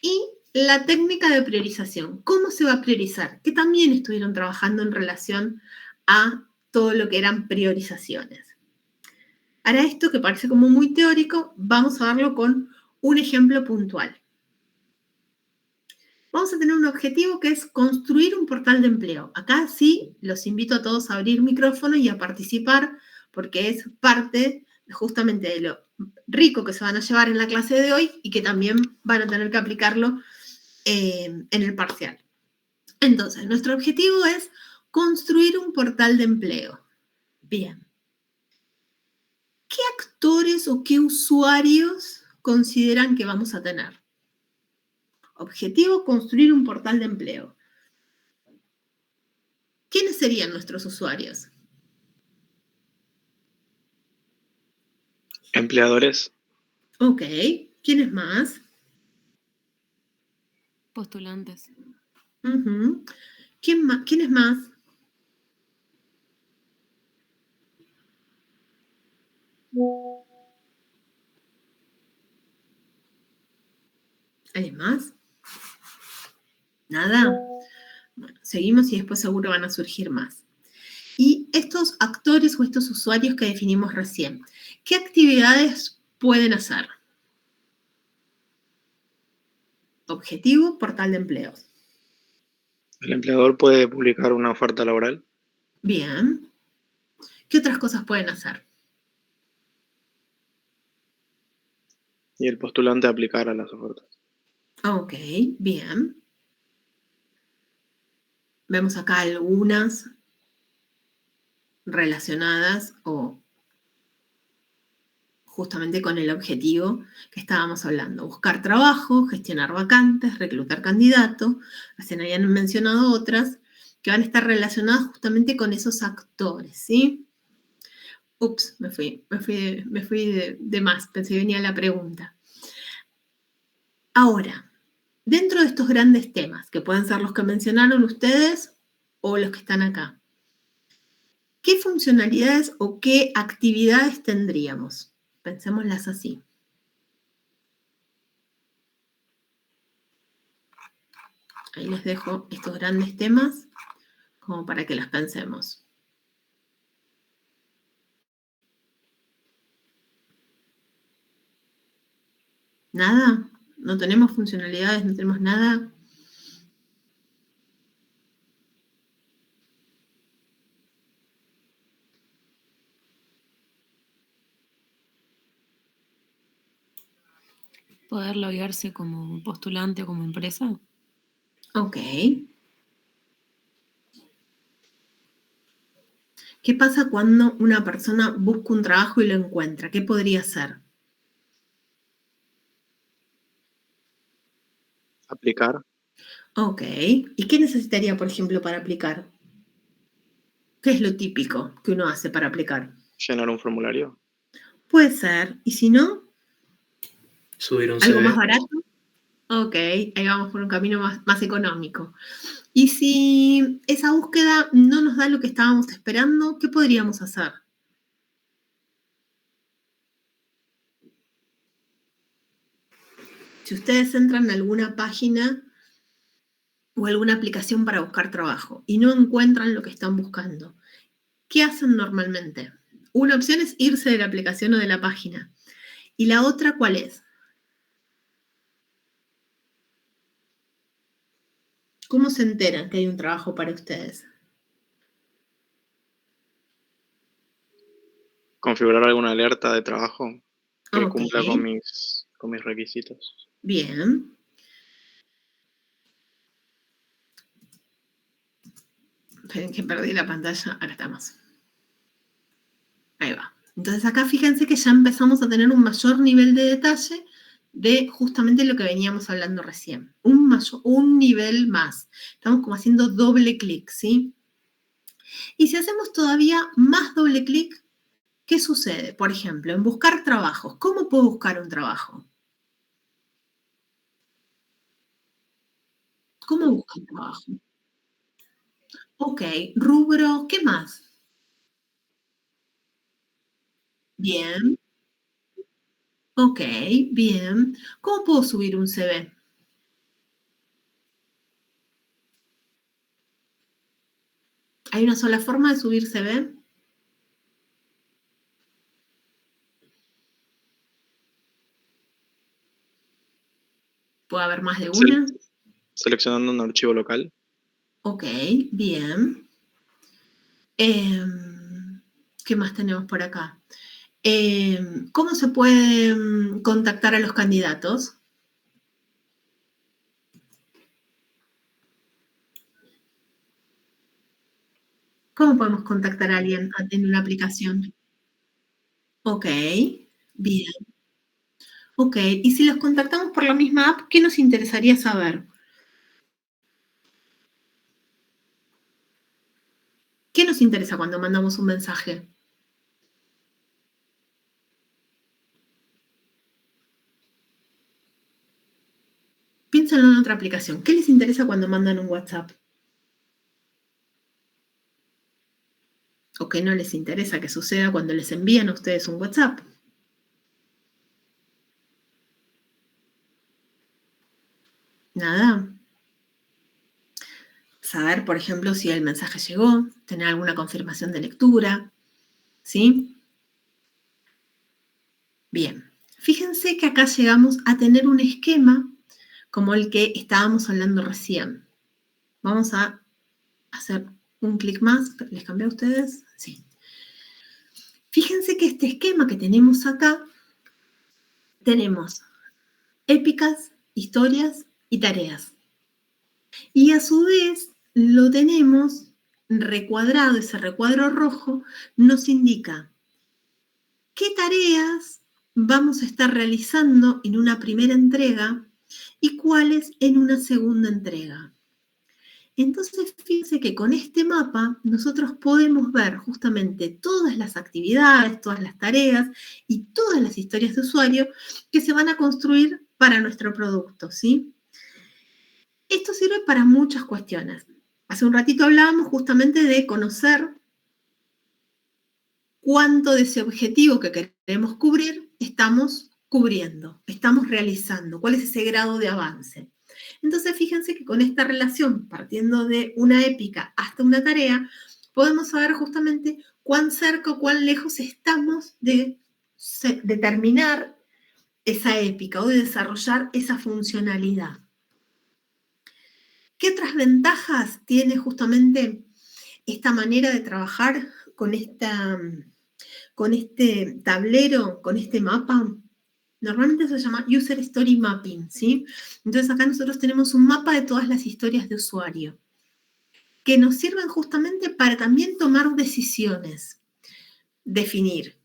y la técnica de priorización. ¿Cómo se va a priorizar? Que también estuvieron trabajando en relación a todo lo que eran priorizaciones. Ahora esto, que parece como muy teórico, vamos a verlo con un ejemplo puntual. Vamos a tener un objetivo que es construir un portal de empleo. Acá sí los invito a todos a abrir micrófono y a participar, porque es parte justamente de lo rico que se van a llevar en la clase de hoy y que también van a tener que aplicarlo en el parcial. Entonces, nuestro objetivo es construir un portal de empleo. Bien. ¿Qué actores o qué usuarios consideran que vamos a tener? Objetivo, construir un portal de empleo. ¿Quiénes serían nuestros usuarios? Empleadores. Ok. ¿Quiénes más? Postulantes. ¿Quiénes más? ¿Alguien más? ¿Nada? Bueno, seguimos y después seguro van a surgir más. Y estos actores o estos usuarios que definimos recién, ¿qué actividades pueden hacer? Objetivo, portal de empleos. El empleador puede publicar una oferta laboral Bien. ¿Qué otras cosas pueden hacer? y el postulante aplicar a las ofertas. Ok, bien. Vemos acá algunas relacionadas o justamente con el objetivo que estábamos hablando. Buscar trabajo, gestionar vacantes, reclutar candidatos. Recién habían mencionado otras que van a estar relacionadas justamente con esos actores, ¿sí? Ups, me fui de más, pensé que venía la pregunta. Ahora, dentro de estos grandes temas, que pueden ser los que mencionaron ustedes o los que están acá, ¿qué funcionalidades o qué actividades tendríamos? Pensémoslas así. Ahí les dejo estos grandes temas como para que las pensemos. ¿Nada? ¿No tenemos funcionalidades? ¿No tenemos nada? Poder loguearse como postulante o como empresa. Ok. ¿Qué pasa cuando una persona busca un trabajo y lo encuentra? ¿Qué podría ser? Aplicar. Ok. ¿Y qué necesitaría, por ejemplo, para aplicar? ¿Qué es lo típico que uno hace para aplicar? Llenar un formulario. Puede ser. ¿Y si no? Subir un ¿Algo CV. más barato? Ok, ahí vamos por un camino más económico. Y si esa búsqueda no nos da lo que estábamos esperando, ¿qué podríamos hacer? Si ustedes entran en alguna página o alguna aplicación para buscar trabajo y no encuentran lo que están buscando, ¿qué hacen normalmente? Una opción es irse de la aplicación o de la página. ¿Y la otra cuál es? ¿Cómo se enteran que hay un trabajo para ustedes? Configurar alguna alerta de trabajo que Ok, cumpla con mis requisitos. bien. Esperen que perdí la pantalla. Ahora estamos. Ahí va. Entonces acá fíjense que ya empezamos a tener un mayor nivel de detalle de justamente lo que veníamos hablando recién. Un nivel más. Estamos como haciendo doble clic, ¿sí? Y si hacemos todavía más doble clic, ¿qué sucede? Por ejemplo, en buscar trabajos. ¿Cómo puedo buscar un trabajo? ¿Cómo busco un trabajo? Ok, rubro, ¿qué más? Bien, ok, bien. ¿Cómo puedo subir un CV? ¿Hay una sola forma de subir CV? ¿Puede haber más de una? Seleccionando un archivo local. Ok, bien. ¿Qué más tenemos por acá? ¿Cómo se puede contactar a los candidatos? ¿Cómo podemos contactar a alguien en una aplicación? Ok, bien. Ok, y si los contactamos por la misma app, ¿qué nos interesaría saber? ¿Qué nos interesa cuando mandamos un mensaje? Piénsenlo en otra aplicación. ¿Qué les interesa cuando mandan un WhatsApp? ¿O qué no les interesa que suceda cuando les envían a ustedes un WhatsApp? Nada. Saber, por ejemplo, si el mensaje llegó, tener alguna confirmación de lectura, ¿sí? Bien. Fíjense que acá llegamos a tener un esquema como el que estábamos hablando recién. Vamos a hacer un clic más. ¿Les cambié a ustedes? Sí. Fíjense que este esquema que tenemos acá, tenemos épicas, historias y tareas. Y a su vez lo tenemos recuadrado, ese recuadro rojo nos indica qué tareas vamos a estar realizando en una primera entrega y cuáles en una segunda entrega. Entonces, fíjense que con este mapa nosotros podemos ver justamente todas las actividades, todas las tareas y todas las historias de usuario que se van a construir para nuestro producto, ¿sí? Esto sirve para muchas cuestiones. Hace un ratito hablábamos justamente de conocer cuánto de ese objetivo que queremos cubrir estamos cubriendo, estamos realizando, cuál es ese grado de avance. Entonces, fíjense que con esta relación, partiendo de una épica hasta una tarea, podemos saber justamente cuán cerca o cuán lejos estamos de terminar esa épica o de desarrollar esa funcionalidad. ¿Qué otras ventajas tiene justamente esta manera de trabajar con este tablero, con este mapa? Normalmente se llama User Story Mapping, ¿sí? Entonces acá nosotros tenemos un mapa de todas las historias de usuario que nos sirven justamente para también tomar decisiones, definir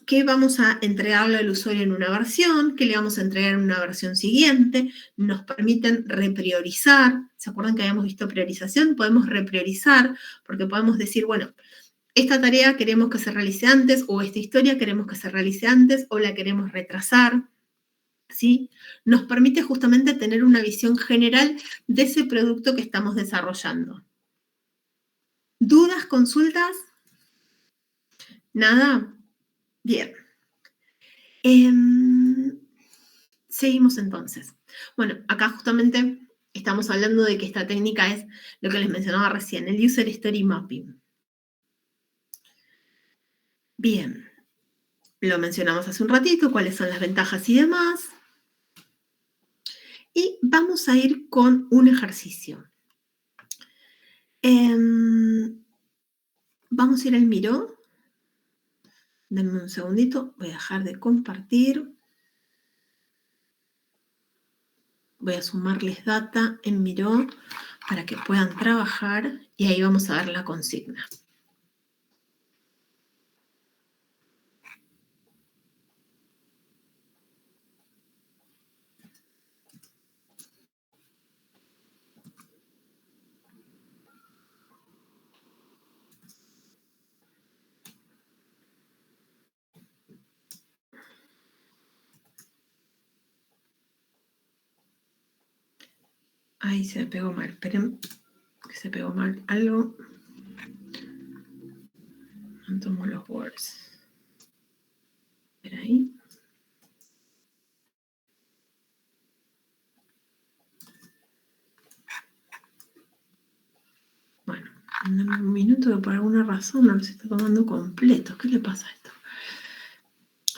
qué vamos a entregarle al usuario en una versión, qué le vamos a entregar en una versión siguiente, nos permiten repriorizar. ¿Se acuerdan que habíamos visto priorización? Podemos repriorizar porque podemos decir, bueno, esta tarea queremos que se realice antes o esta historia queremos que se realice antes o la queremos retrasar, ¿sí? Nos permite justamente tener una visión general de ese producto que estamos desarrollando. ¿Dudas, consultas? ¿Nada? Bien. Seguimos entonces. Bueno, acá justamente estamos hablando de que esta técnica es lo que les mencionaba recién, el User Story Mapping. Bien. Lo mencionamos hace un ratito, cuáles son las ventajas y demás. Y vamos a ir con un ejercicio. Vamos a ir al Miro. Denme un segundito, voy a dejar de compartir. Voy a sumarles data en Miro para que puedan trabajar y ahí vamos a ver la consigna. Ahí se me pegó mal, esperen, que se pegó mal algo. No tomo los words. Espera ahí. Bueno, Dame un minuto que por alguna razón no se está tomando completo. ¿Qué le pasa a esto?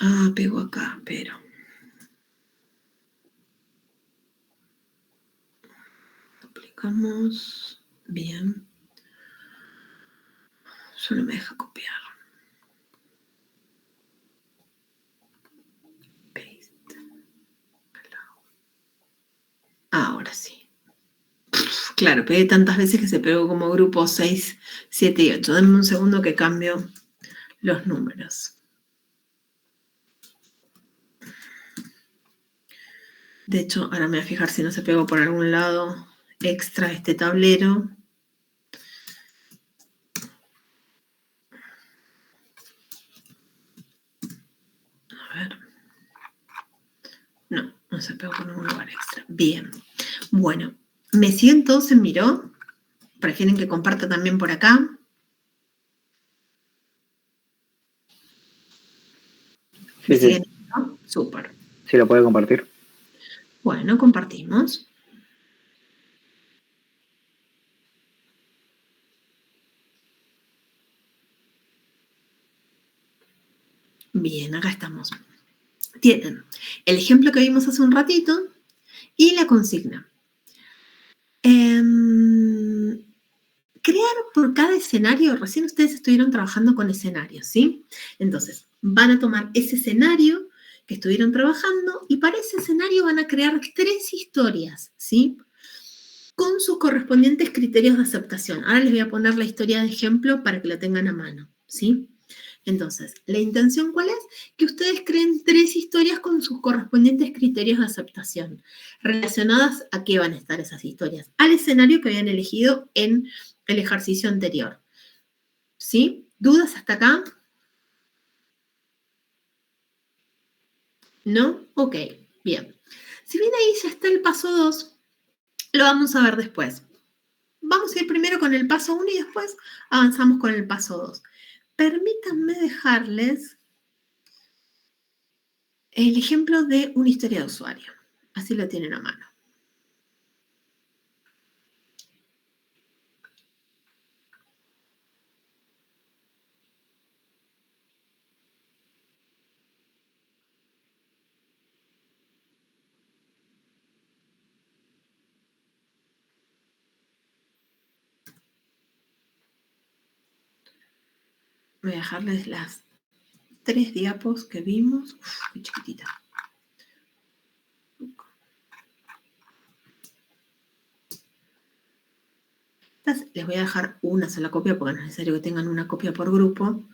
Ah, pego acá, pero... Duplicamos. Bien. Solo me deja copiar. Paste. Ahora sí. Claro, pegué tantas veces que se pegó como grupo 6, 7 y 8. Dame un segundo que cambio los números. De hecho, ahora me voy a fijar si no se pegó por algún lado extra este tablero. A ver. No, no se pegó por ningún lugar extra. Bien. Bueno, ¿me siguen todos en Miro? ¿Prefieren que comparta también por acá? ¿Me Sí, sí, siguen en Miro? Súper. sí lo puede compartir. Bueno, compartimos. Bien, acá estamos. Tienen el ejemplo que vimos hace un ratito y la consigna. Crear por cada escenario, recién ustedes estuvieron trabajando con escenarios, ¿sí? Entonces, van a tomar ese escenario que estuvieron trabajando y para ese escenario van a crear 3 historias, ¿sí? Con sus correspondientes criterios de aceptación. Ahora les voy a poner la historia de ejemplo para que la tengan a mano, ¿sí? Entonces, ¿la intención cuál es? Que ustedes creen 3 historias con sus correspondientes criterios de aceptación. ¿Relacionadas a qué van a estar esas historias? Al escenario que habían elegido en el ejercicio anterior. ¿Sí? ¿Dudas hasta acá? ¿No? Ok, bien. Si bien ahí ya está el paso 2, lo vamos a ver después. Vamos a ir primero con el paso 1 y después avanzamos con el paso 2. Permítanme dejarles el ejemplo de una historia de usuario. Así lo tienen a mano. Voy a dejarles las 3 diapos que vimos. Uf, qué chiquitita. Les voy a dejar una sola copia porque no es necesario que tengan una copia por grupo.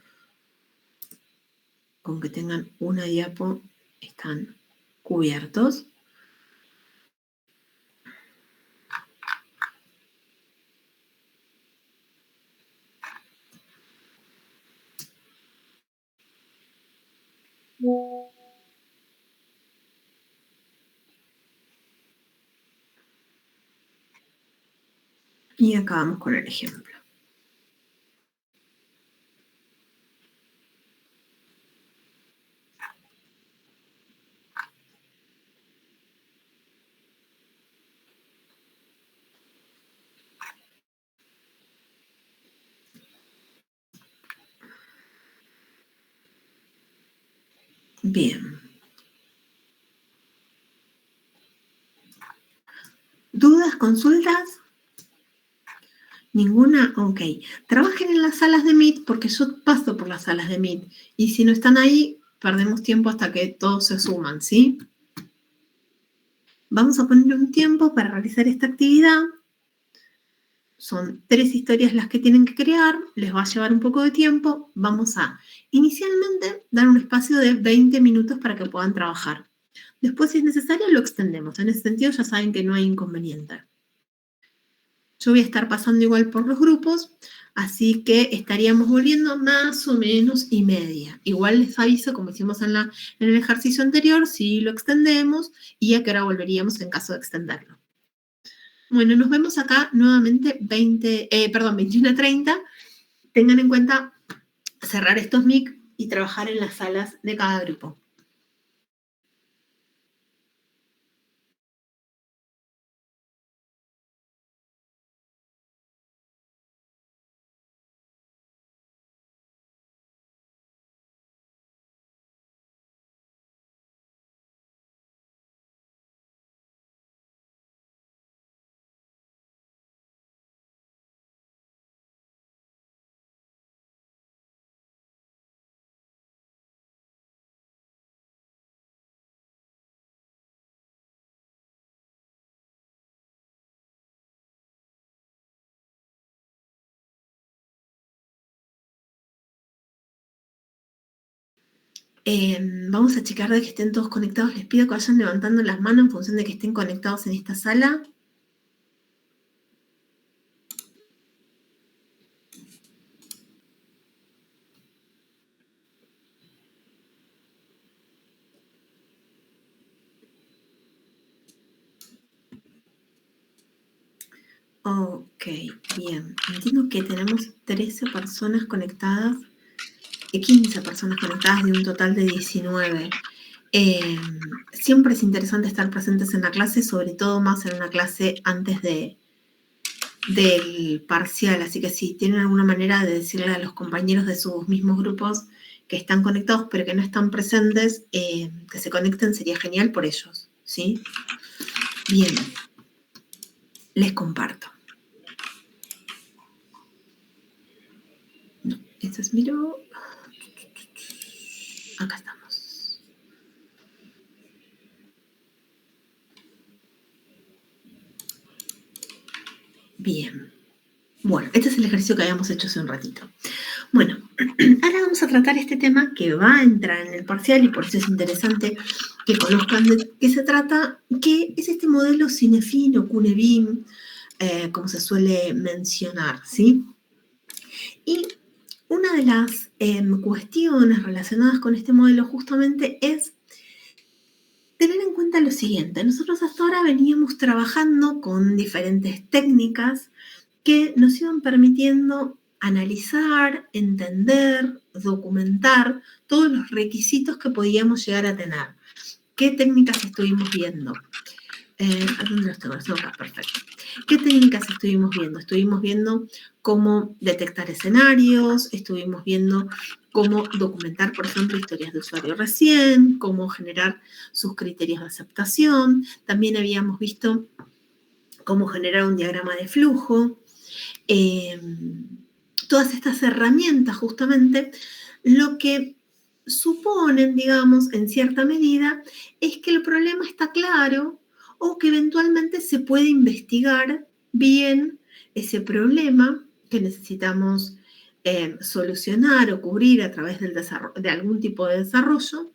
Con que tengan una diapo están cubiertos. Y acabamos con el ejemplo. Bien. ¿Dudas, consultas? ¿Ninguna? Ok. Trabajen en las salas de Meet porque yo paso por las salas de Meet. Y si no están ahí, perdemos tiempo hasta que todos se suman, ¿sí? Vamos a poner un tiempo para realizar esta actividad. Son 3 historias las que tienen que crear. Les va a llevar un poco de tiempo. Vamos a, inicialmente, dar un espacio de 20 minutos para que puedan trabajar. Después, si es necesario, lo extendemos. En ese sentido, ya saben que no hay inconveniente. Yo voy a estar pasando igual por los grupos, así que estaríamos volviendo más o menos y media. Igual les aviso, como hicimos en el ejercicio anterior, si lo extendemos y a qué hora volveríamos en caso de extenderlo. Bueno, nos vemos acá nuevamente 21:30. Tengan en cuenta cerrar estos mic y trabajar en las salas de cada grupo. Vamos a checar de que estén todos conectados. Les pido que vayan levantando las manos en función de que estén conectados en esta sala. Ok, bien. Entiendo que tenemos 13 personas conectadas, 15 personas conectadas de un total de 19. Siempre es interesante estar presentes en la clase, sobre todo más en una clase antes del parcial. Así que si tienen alguna manera de decirle a los compañeros de sus mismos grupos que están conectados pero que no están presentes, que se conecten, sería genial por ellos, ¿sí? Bien, les comparto. No, esto es Miro. Acá estamos. Bien. Bueno, este es el ejercicio que habíamos hecho hace un ratito. Bueno, ahora vamos a tratar este tema que va a entrar en el parcial y por eso es interesante que conozcan de qué se trata, que es este modelo Cynefin o Cunefin, como se suele mencionar, ¿sí? Y una de las cuestiones relacionadas con este modelo justamente es tener en cuenta lo siguiente. Nosotros hasta ahora veníamos trabajando con diferentes técnicas que nos iban permitiendo analizar, entender, documentar todos los requisitos que podíamos llegar a tener. ¿Qué técnicas estuvimos viendo? ¿Dónde los tengo? Los tengo acá, perfecto. ¿Qué técnicas estuvimos viendo? Estuvimos viendo cómo detectar escenarios, estuvimos viendo cómo documentar, por ejemplo, historias de usuario recién, cómo generar sus criterios de aceptación. También habíamos visto cómo generar un diagrama de flujo. Todas estas herramientas justamente lo que suponen, digamos, en cierta medida, es que el problema está claro o que eventualmente se puede investigar bien ese problema que necesitamos solucionar o cubrir a través de algún tipo de desarrollo.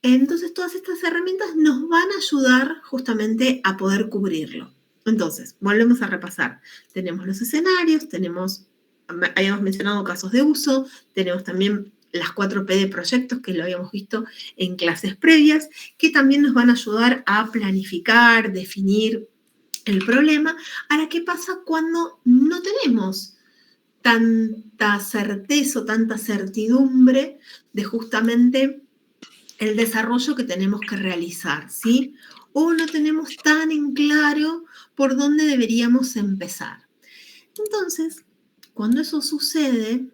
Entonces, todas estas herramientas nos van a ayudar justamente a poder cubrirlo. Entonces, volvemos a repasar. Tenemos los escenarios, habíamos mencionado casos de uso, tenemos también las 4P de proyectos que lo habíamos visto en clases previas, que también nos van a ayudar a planificar, definir el problema. Ahora, ¿qué pasa cuando no tenemos tanta certeza o tanta certidumbre de justamente el desarrollo que tenemos que realizar, ¿sí? O no tenemos tan en claro por dónde deberíamos empezar. Entonces, cuando eso sucede,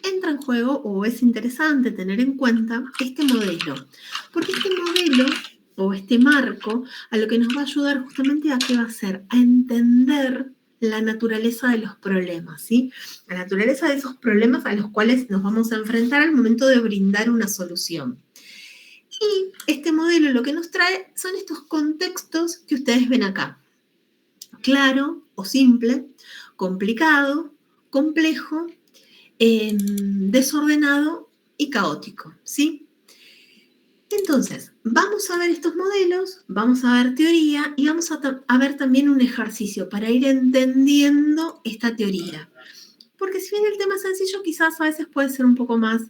entra en juego o es interesante tener en cuenta este modelo. Porque este modelo o este marco a lo que nos va a ayudar justamente a qué va a ser, a entender la naturaleza de los problemas, ¿sí? La naturaleza de esos problemas a los cuales nos vamos a enfrentar al momento de brindar una solución. Y este modelo lo que nos trae son estos contextos que ustedes ven acá. Claro o simple, complicado, complejo, desordenado y caótico, ¿sí? Entonces, vamos a ver estos modelos, vamos a ver teoría y vamos a ver también un ejercicio para ir entendiendo esta teoría. Porque si bien el tema es sencillo, quizás a veces puede ser un poco más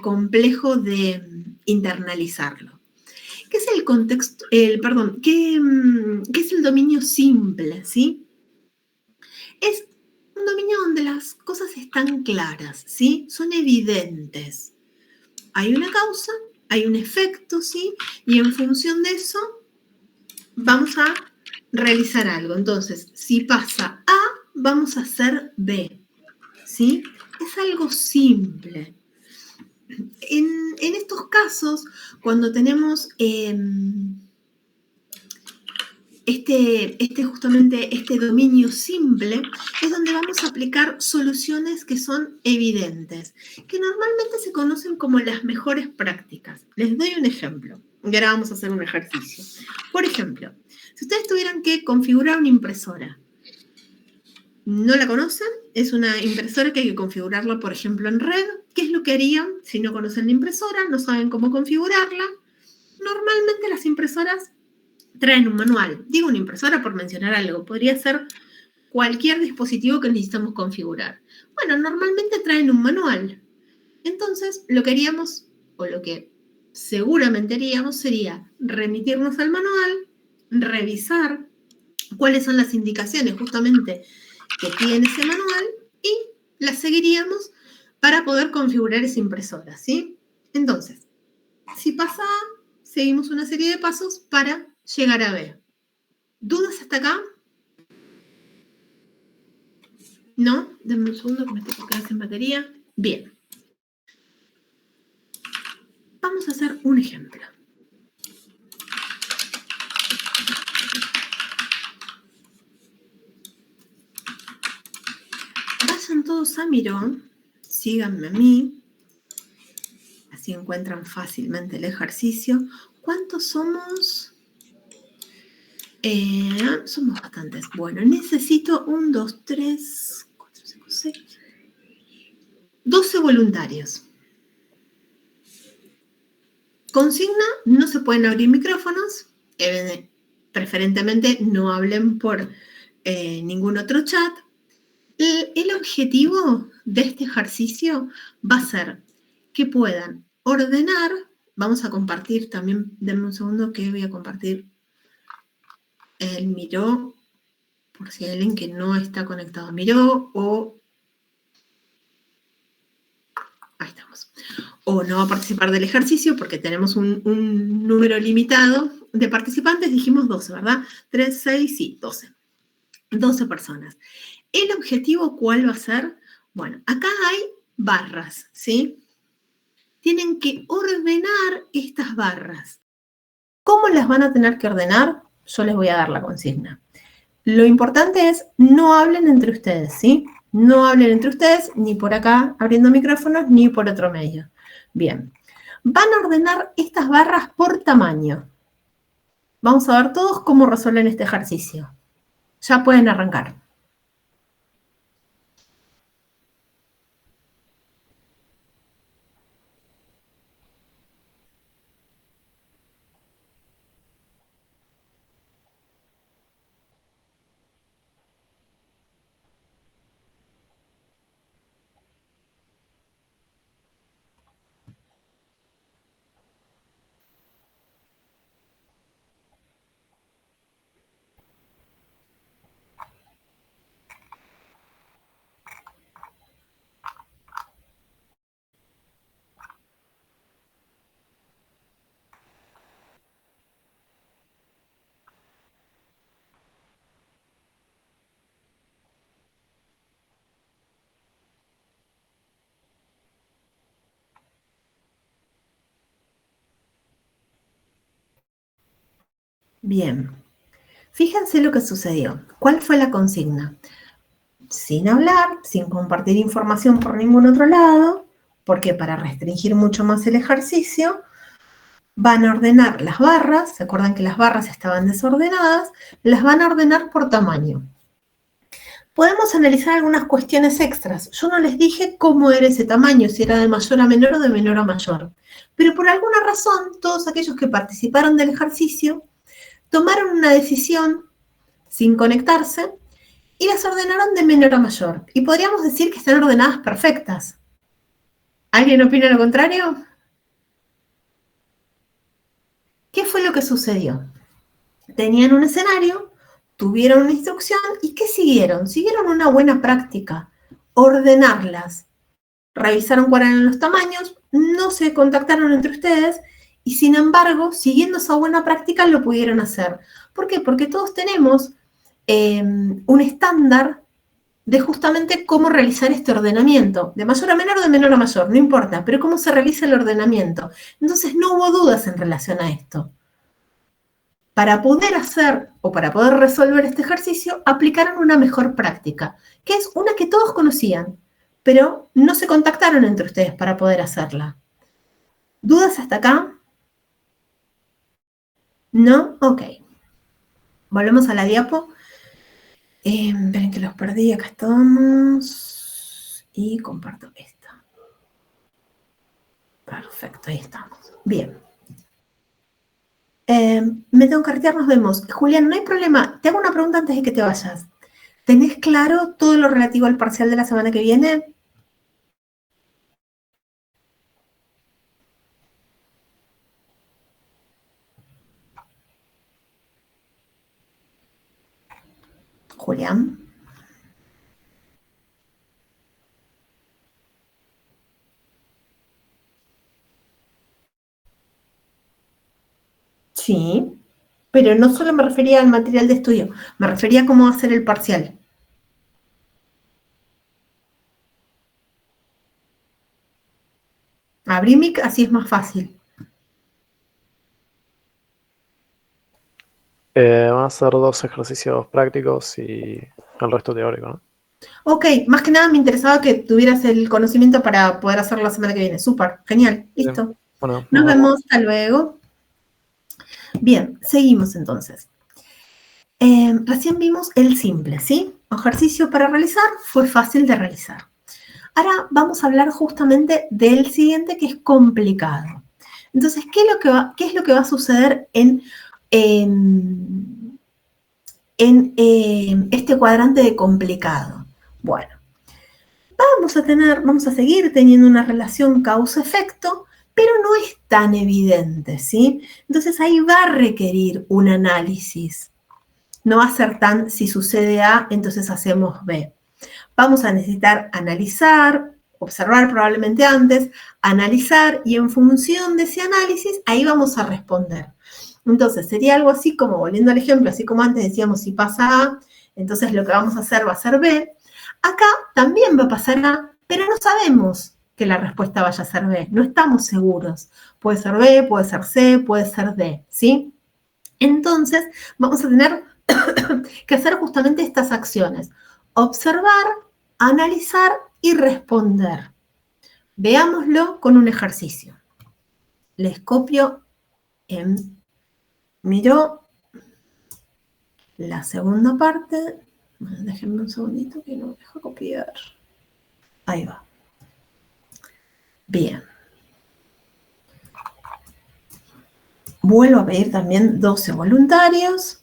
complejo de internalizarlo. ¿Qué es el contexto? ¿Qué es el dominio simple? ¿Sí? Es un dominio donde las cosas están claras, ¿sí? Son evidentes. Hay una causa, hay un efecto, ¿sí? Y en función de eso vamos a realizar algo. Entonces, si pasa A, vamos a hacer B, ¿sí? Es algo simple. En estos casos, cuando tenemos justamente este dominio simple, es donde vamos a aplicar soluciones que son evidentes, que normalmente se conocen como las mejores prácticas. Les doy un ejemplo, y ahora vamos a hacer un ejercicio. Por ejemplo, si ustedes tuvieran que configurar una impresora, ¿no la conocen? Es una impresora que hay que configurarla, por ejemplo, en red, ¿Qué es lo que harían si no conocen la impresora, no saben cómo configurarla? Normalmente las impresoras traen un manual. Digo una impresora por mencionar algo. Podría ser cualquier dispositivo que necesitamos configurar. Bueno, normalmente traen un manual. Entonces, lo que haríamos, o lo que seguramente haríamos, sería remitirnos al manual, revisar cuáles son las indicaciones justamente que tiene ese manual y las seguiríamos para poder configurar esa impresora, ¿sí? Entonces, si pasa A, seguimos una serie de pasos para llegar a B. ¿Dudas hasta acá? ¿No? Denme un segundo que me tengo que quedar sin batería. Bien. Vamos a hacer un ejemplo. Vayan todos a Miro, síganme a mí, así encuentran fácilmente el ejercicio. ¿Cuántos somos? Somos bastantes. Bueno, necesito 1, 2, 3, 4, 5, 6, 12 voluntarios. Consigna, no se pueden abrir micrófonos, preferentemente no hablen por ningún otro chat. El objetivo de este ejercicio va a ser que puedan ordenar, vamos a compartir también, denme un segundo que voy a compartir el Miro, por si hay alguien que no está conectado a Miro o... Ahí estamos. O no va a participar del ejercicio porque tenemos un número limitado de participantes, dijimos 12, ¿verdad? 3, 6, sí, 12. 12 personas. ¿El objetivo cuál va a ser? Bueno, acá hay barras, ¿sí? Tienen que ordenar estas barras. ¿Cómo las van a tener que ordenar? Yo les voy a dar la consigna. Lo importante es no hablen entre ustedes, ¿sí? No hablen entre ustedes, ni por acá abriendo micrófonos, ni por otro medio. Bien. Van a ordenar estas barras por tamaño. Vamos a ver todos cómo resuelven este ejercicio. Ya pueden arrancar. Bien. Fíjense lo que sucedió. ¿Cuál fue la consigna? Sin hablar, sin compartir información por ningún otro lado, porque para restringir mucho más el ejercicio, van a ordenar las barras, ¿se acuerdan que las barras estaban desordenadas? Las van a ordenar por tamaño. Podemos analizar algunas cuestiones extras. Yo no les dije cómo era ese tamaño, si era de mayor a menor o de menor a mayor. Pero por alguna razón, todos aquellos que participaron del ejercicio tomaron una decisión sin conectarse y las ordenaron de menor a mayor. Y podríamos decir que están ordenadas perfectas. ¿Alguien opina lo contrario? ¿Qué fue lo que sucedió? Tenían un escenario, tuvieron una instrucción y ¿qué siguieron? Siguieron una buena práctica, ordenarlas. Revisaron cuáles eran los tamaños, no se contactaron entre ustedes y sin embargo, siguiendo esa buena práctica lo pudieron hacer. ¿Por qué? Porque todos tenemos un estándar de justamente cómo realizar este ordenamiento, de mayor a menor o de menor a mayor, no importa, pero cómo se realiza el ordenamiento. Entonces no hubo dudas en relación a esto. Para poder hacer o para poder resolver este ejercicio, aplicaron una mejor práctica, que es una que todos conocían, pero no se contactaron entre ustedes para poder hacerla. ¿Dudas hasta acá? ¿No? Ok. Volvemos a la diapo. Esperen que los perdí, acá estamos. Y comparto esta. Perfecto, ahí estamos. Bien. Me tengo que retirar, nos vemos. Julián, no hay problema. Te hago una pregunta antes de que te vayas. ¿Tenés claro todo lo relativo al parcial de la semana que viene? Julián. Sí, pero no solo me refería al material de estudio, me refería a cómo hacer el parcial. Abrí Mic, así es más fácil. Van a ser 2 ejercicios prácticos y el resto teórico, ¿no? Ok, más que nada me interesaba que tuvieras el conocimiento para poder hacerlo la semana que viene. Súper, genial, listo. Bueno, Nos vemos, hasta luego. Bien, seguimos entonces. Recién vimos el simple, ¿sí? Ejercicio para realizar, fue fácil de realizar. Ahora vamos a hablar justamente del siguiente, que es complicado. Entonces, ¿qué es lo que va a suceder en este cuadrante de complicado? Bueno, vamos a seguir teniendo una relación causa-efecto, pero no es tan evidente, ¿sí? Entonces ahí va a requerir un análisis. No va a ser tan, si sucede A, entonces hacemos B. Vamos a necesitar analizar, observar probablemente antes, analizar y en función de ese análisis, ahí vamos a responder. Entonces, sería algo así como, volviendo al ejemplo, así como antes decíamos, si pasa A, entonces lo que vamos a hacer va a ser B. Acá también va a pasar A, pero no sabemos que la respuesta vaya a ser B, no estamos seguros. Puede ser B, puede ser C, puede ser D, ¿sí? Entonces, vamos a tener que hacer justamente estas acciones. Observar, analizar y responder. Veámoslo con un ejercicio. Les copio en Miro la segunda parte. Déjenme un segundito que no me deja copiar. Ahí va. Bien. Vuelvo a pedir también 12 voluntarios.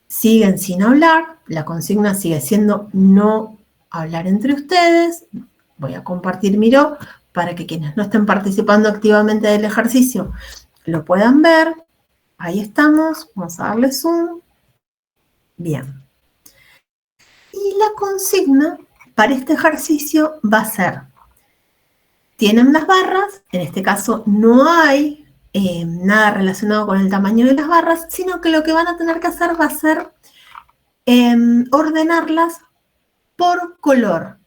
Siguen sin hablar. La consigna sigue siendo no hablar entre ustedes. Voy a compartir Miro para que quienes no estén participando activamente del ejercicio lo puedan ver. Ahí estamos. Vamos a darle zoom. Bien. Y la consigna para este ejercicio va a ser, tienen las barras, en este caso no hay nada relacionado con el tamaño de las barras, sino que lo que van a tener que hacer va a ser ordenarlas por color,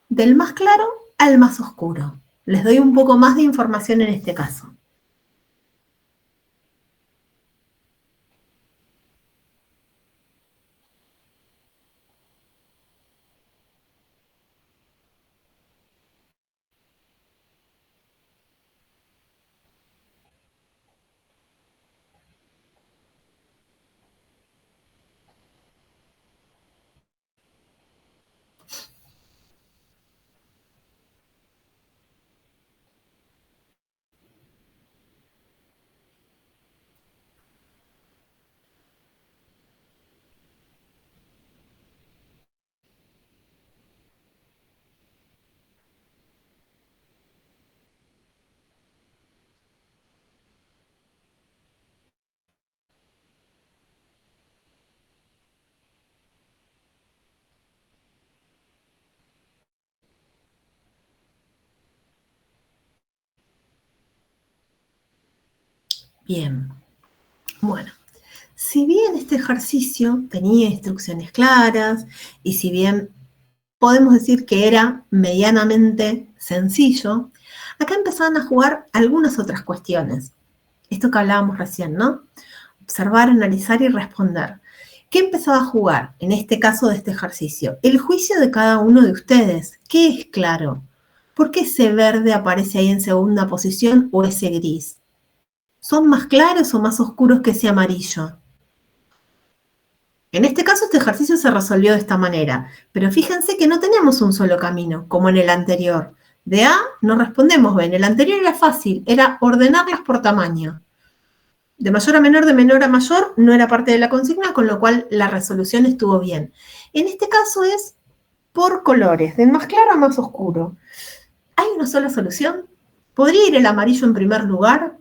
del más claro al más oscuro. Les doy un poco más de información en este caso. Bien, bueno, si bien este ejercicio tenía instrucciones claras y si bien podemos decir que era medianamente sencillo, acá empezaban a jugar algunas otras cuestiones. Esto que hablábamos recién, ¿no? Observar, analizar y responder. ¿Qué empezaba a jugar en este caso de este ejercicio? El juicio de cada uno de ustedes. ¿Qué es claro? ¿Por qué ese verde aparece ahí en segunda posición o ese gris? ¿Son más claros o más oscuros que ese amarillo? En este caso, este ejercicio se resolvió de esta manera, pero fíjense que no tenemos un solo camino, como en el anterior. De A no respondemos B. En el anterior era fácil, era ordenarlas por tamaño. De mayor a menor, de menor a mayor, no era parte de la consigna, con lo cual la resolución estuvo bien. En este caso es por colores, de más claro a más oscuro. ¿Hay una sola solución? ¿Podría ir el amarillo en primer lugar?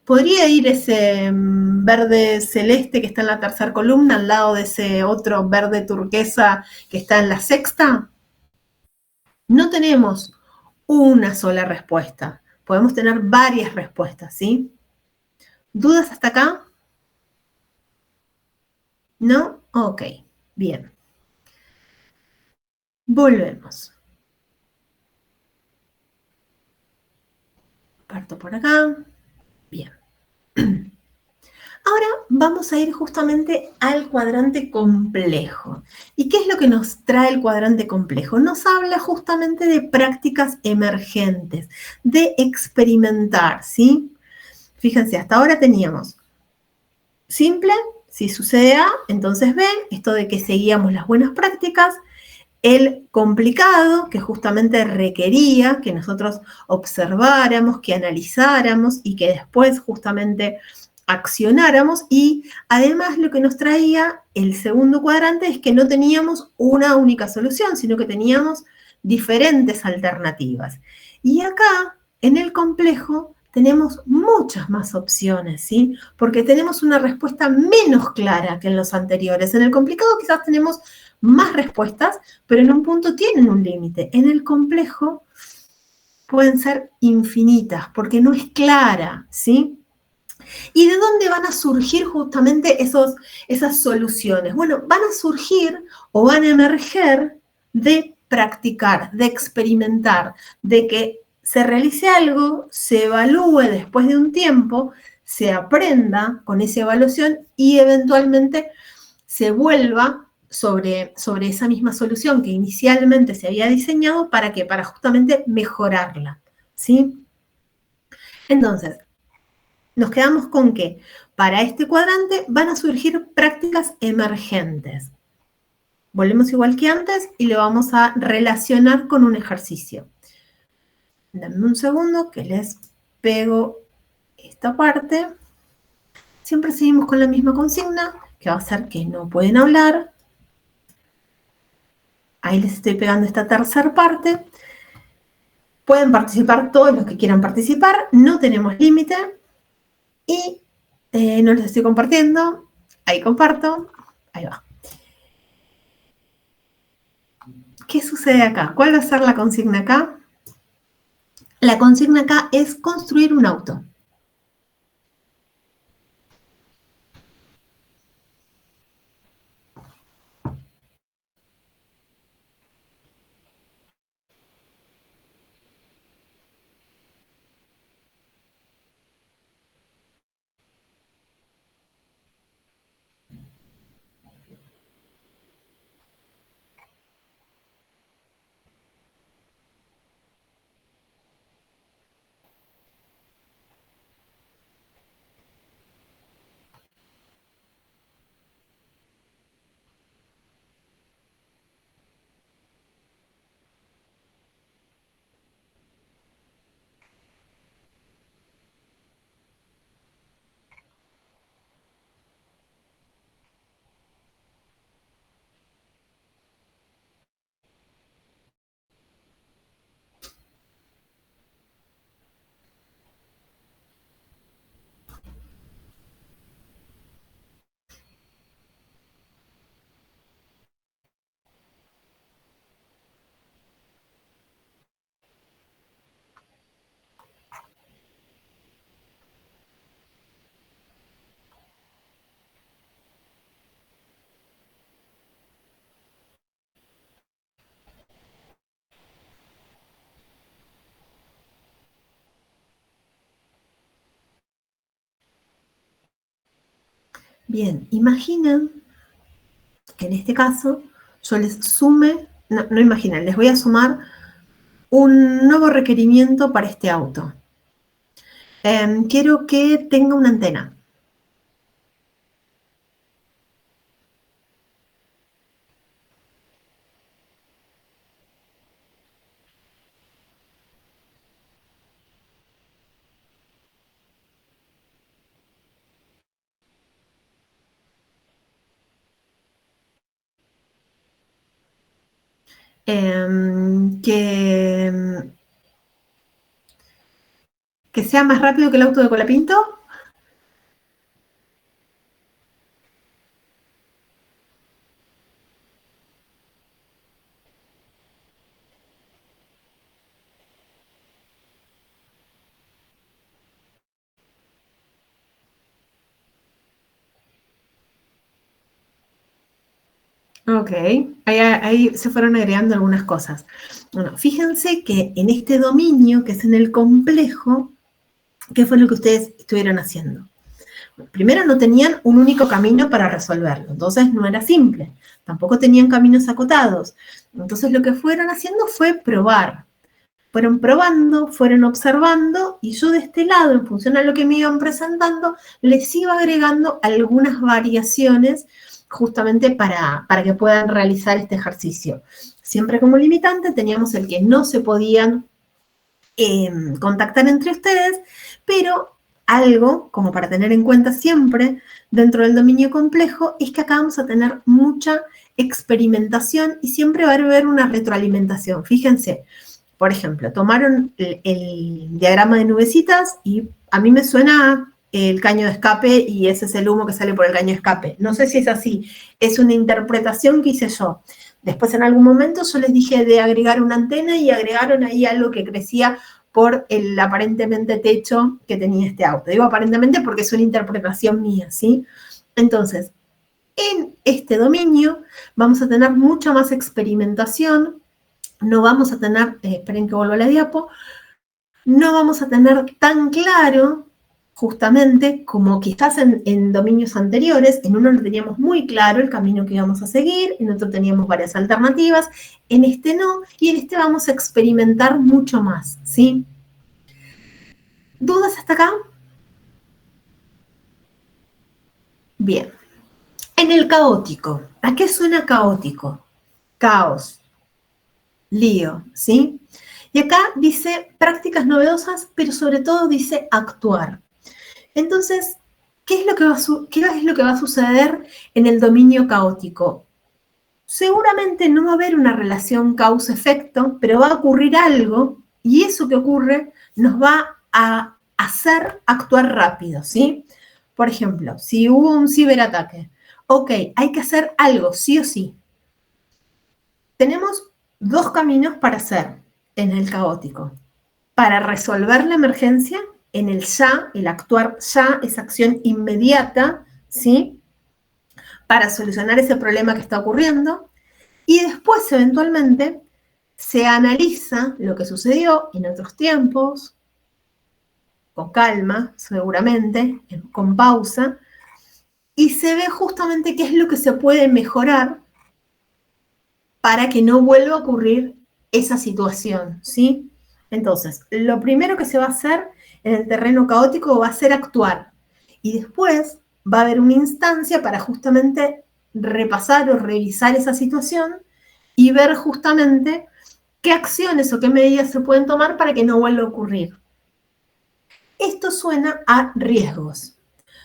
¿Podría ir ese verde celeste que está en la tercera columna al lado de ese otro verde turquesa que está en la sexta? No tenemos una sola respuesta. Podemos tener varias respuestas, ¿sí? ¿Dudas hasta acá? ¿No? Ok, bien. Volvemos. Parto por acá. Bien. Ahora vamos a ir justamente al cuadrante complejo. ¿Y qué es lo que nos trae el cuadrante complejo? Nos habla justamente de prácticas emergentes, de experimentar, ¿sí? Fíjense, hasta ahora teníamos simple, si sucede A, entonces B, esto de que seguíamos las buenas prácticas, el complicado, que justamente requería que nosotros observáramos, que analizáramos y que después justamente accionáramos, y además lo que nos traía el segundo cuadrante es que no teníamos una única solución, sino que teníamos diferentes alternativas. Y acá, en el complejo, tenemos muchas más opciones, ¿sí? Porque tenemos una respuesta menos clara que en los anteriores. En el complicado quizás tenemos más respuestas, pero en un punto tienen un límite. En el complejo pueden ser infinitas, porque no es clara, ¿sí? ¿Y de dónde van a surgir justamente esas soluciones? Bueno, van a surgir o van a emerger de practicar, de experimentar, de que se realice algo, se evalúe después de un tiempo, se aprenda con esa evaluación y eventualmente se vuelva sobre esa misma solución que inicialmente se había diseñado. ¿Para qué? Para justamente mejorarla, ¿sí? Entonces, nos quedamos con que para este cuadrante van a surgir prácticas emergentes. Volvemos igual que antes y lo vamos a relacionar con un ejercicio. Dame un segundo que les pego esta parte. Siempre seguimos con la misma consigna, que va a ser que no pueden hablar. Ahí les estoy pegando esta tercera parte. Pueden participar todos los que quieran participar, no tenemos límite. Y no les estoy compartiendo. Ahí comparto. Ahí va. ¿Qué sucede acá? ¿Cuál va a ser la consigna acá? La consigna acá es construir un auto. Bien, imaginen que en este caso yo les sume, no imaginen, les voy a sumar un nuevo requerimiento para este auto. Quiero que tenga una antena. que sea más rápido que el auto de Colapinto. Ok, ahí se fueron agregando algunas cosas. Bueno, fíjense que en este dominio, que es en el complejo, ¿qué fue lo que ustedes estuvieron haciendo? Primero, no tenían un único camino para resolverlo, entonces no era simple. Tampoco tenían caminos acotados. Entonces lo que fueron haciendo fue probar. Fueron probando, fueron observando, y yo de este lado, en función a lo que me iban presentando, les iba agregando algunas variaciones justamente para que puedan realizar este ejercicio. Siempre como limitante teníamos el que no se podían contactar entre ustedes, pero algo como para tener en cuenta siempre dentro del dominio complejo es que acá vamos a tener mucha experimentación y siempre va a haber una retroalimentación. Fíjense, por ejemplo, tomaron el diagrama de nubecitas y a mí me suena el caño de escape y ese es el humo que sale por el caño de escape. No sé si es así, es una interpretación que hice yo. Después en algún momento yo les dije de agregar una antena y agregaron ahí algo que crecía por el aparentemente techo que tenía este auto. Digo aparentemente porque es una interpretación mía, ¿sí? Entonces, en este dominio vamos a tener mucha más experimentación, no vamos a tener, esperen que vuelva a la diapo, no vamos a tener tan claro, justamente, como quizás en dominios anteriores. En uno lo teníamos muy claro el camino que íbamos a seguir, en otro teníamos varias alternativas, en este no, y en este vamos a experimentar mucho más, ¿sí? ¿Dudas hasta acá? Bien. En el caótico, ¿a qué suena caótico? Caos, lío, ¿sí? Y acá dice prácticas novedosas, pero sobre todo dice actuar. Entonces, ¿qué es lo que va a suceder en el dominio caótico? Seguramente no va a haber una relación causa-efecto, pero va a ocurrir algo y eso que ocurre nos va a hacer actuar rápido, ¿sí? Por ejemplo, si hubo un ciberataque, ok, hay que hacer algo, sí o sí. Tenemos dos caminos para hacer en el caótico. Para resolver la emergencia, en el ya, el actuar ya, esa acción inmediata, ¿sí? Para solucionar ese problema que está ocurriendo. Y después, eventualmente, se analiza lo que sucedió en otros tiempos, con calma, seguramente, con pausa, y se ve justamente qué es lo que se puede mejorar para que no vuelva a ocurrir esa situación, ¿sí? Entonces, lo primero que se va a hacer en el terreno caótico va a ser actuar. Y después va a haber una instancia para justamente repasar o revisar esa situación y ver justamente qué acciones o qué medidas se pueden tomar para que no vuelva a ocurrir. Esto suena a riesgos.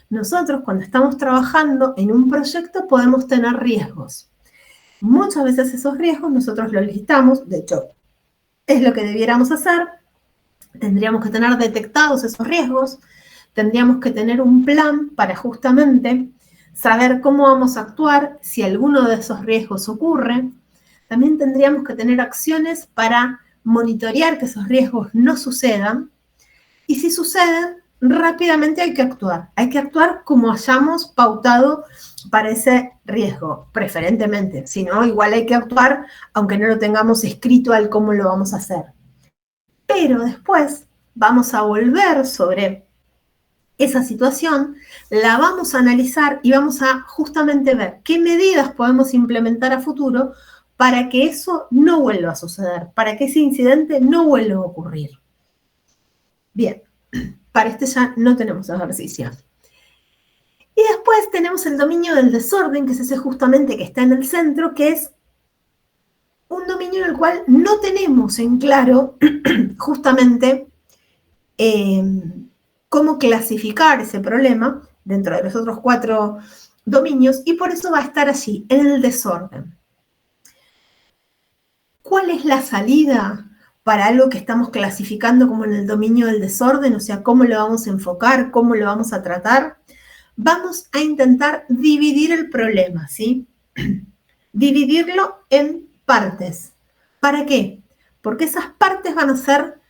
Nosotros, cuando estamos trabajando en un proyecto, podemos tener riesgos. Muchas veces esos riesgos nosotros los listamos, de hecho, es lo que debiéramos hacer. Tendríamos que tener detectados esos riesgos, tendríamos que tener un plan para justamente saber cómo vamos a actuar si alguno de esos riesgos ocurre. También tendríamos que tener acciones para monitorear que esos riesgos no sucedan. Y si suceden, rápidamente hay que actuar. Hay que actuar como hayamos pautado para ese riesgo, preferentemente. Si no, igual hay que actuar aunque no lo tengamos escrito al cómo lo vamos a hacer. Pero después vamos a volver sobre esa situación, la vamos a analizar y vamos a justamente ver qué medidas podemos implementar a futuro para que eso no vuelva a suceder, para que ese incidente no vuelva a ocurrir. Bien, para este ya no tenemos ejercicio. Y después tenemos el dominio del desorden, que es ese justamente que está en el centro, que es un dominio en el cual no tenemos en claro justamente cómo clasificar ese problema dentro de los otros 4 dominios, y por eso va a estar allí, en el desorden. ¿Cuál es la salida para algo que estamos clasificando como en el dominio del desorden? O sea, ¿cómo lo vamos a enfocar? ¿Cómo lo vamos a tratar? Vamos a intentar dividir el problema, ¿sí? Dividirlo en partes. ¿Para qué? Porque esas partes van a ser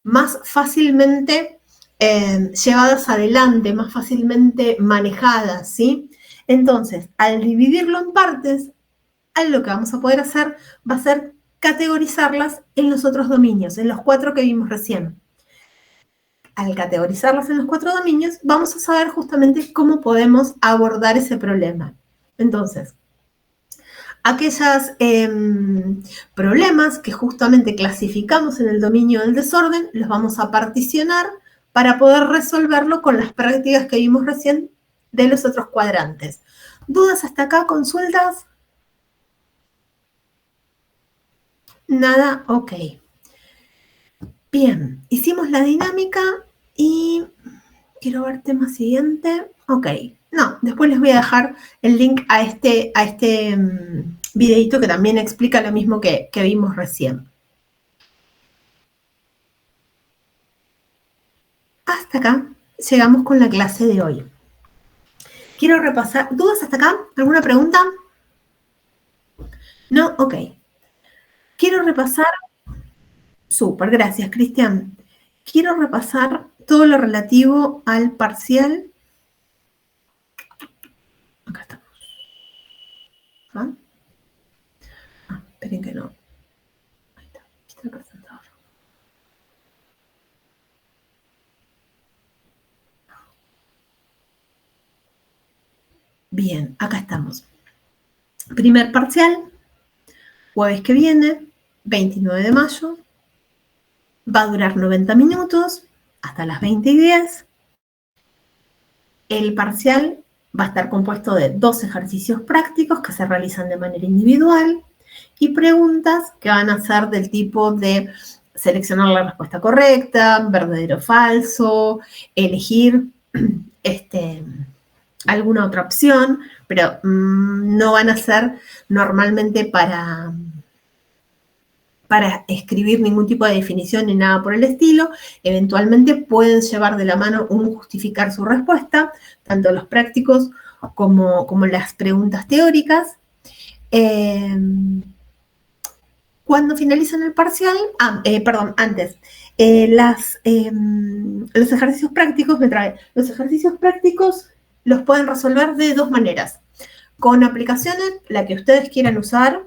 más fácilmente llevadas adelante, más fácilmente manejadas, ¿sí? Entonces, al dividirlo en partes, lo que vamos a poder hacer va a ser categorizarlas en los otros dominios, en los 4 que vimos recién. Al categorizarlas en los 4 dominios, vamos a saber justamente cómo podemos abordar ese problema. Entonces, aquellos problemas que justamente clasificamos en el dominio del desorden, los vamos a particionar para poder resolverlo con las prácticas que vimos recién de los otros cuadrantes. ¿Dudas hasta acá? ¿Consultas? Nada, ok. Bien, hicimos la dinámica y quiero ver tema siguiente. Ok, no, después les voy a dejar el link a este videito que también explica lo mismo que vimos recién. Hasta acá llegamos con la clase de hoy. Quiero repasar. ¿Dudas hasta acá? ¿Alguna pregunta? ¿No? Ok. Quiero repasar. Súper, gracias, Cristian. Quiero repasar todo lo relativo al parcial. Acá estamos. Esperen que no. Ahí está. Aquí está el presentador. Bien, acá estamos. Primer parcial, jueves que viene, 29 de mayo. Va a durar 90 minutos, hasta las 20:10. El parcial va a estar compuesto de 2 ejercicios prácticos que se realizan de manera individual y preguntas que van a ser del tipo de seleccionar la respuesta correcta, verdadero o falso, elegir alguna otra opción, pero no van a ser normalmente para escribir ningún tipo de definición ni nada por el estilo. Eventualmente pueden llevar de la mano un justificar su respuesta, tanto los prácticos como las preguntas teóricas. Cuando finalizan el parcial, antes, los ejercicios prácticos, los ejercicios prácticos los pueden resolver de 2 maneras. Con aplicaciones, la que ustedes quieran usar.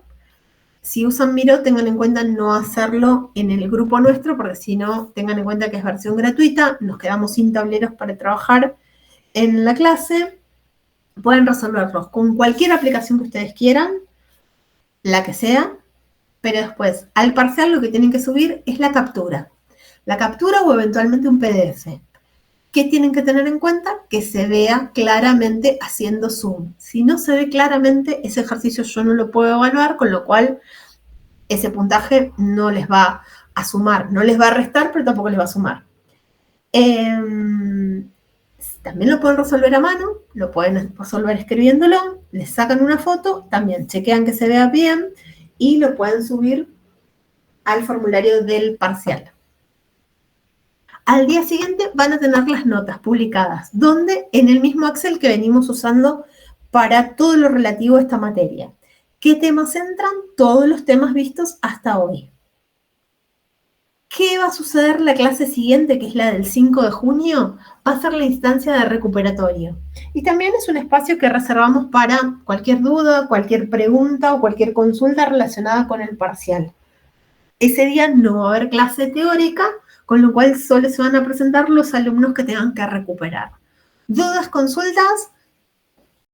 Si usan Miro, tengan en cuenta no hacerlo en el grupo nuestro, porque si no, tengan en cuenta que es versión gratuita, nos quedamos sin tableros para trabajar en la clase. Pueden resolverlos con cualquier aplicación que ustedes quieran, la que sea, pero después, al parcial, lo que tienen que subir es la captura. La captura o eventualmente un PDF. ¿Qué tienen que tener en cuenta? Que se vea claramente haciendo zoom. Si no se ve claramente, ese ejercicio yo no lo puedo evaluar, con lo cual ese puntaje no les va a sumar. No les va a restar, pero tampoco les va a sumar. También lo pueden resolver a mano, lo pueden resolver escribiéndolo, les sacan una foto, también chequean que se vea bien y lo pueden subir al formulario del parcial. Al día siguiente van a tener las notas publicadas, donde en el mismo Excel que venimos usando para todo lo relativo a esta materia. ¿Qué temas entran? Todos los temas vistos hasta hoy. ¿Qué va a suceder la clase siguiente, que es la del 5 de junio? Va a ser la instancia de recuperatorio. Y también es un espacio que reservamos para cualquier duda, cualquier pregunta o cualquier consulta relacionada con el parcial. Ese día no va a haber clase teórica, con lo cual solo se van a presentar los alumnos que tengan que recuperar. ¿Dudas, consultas?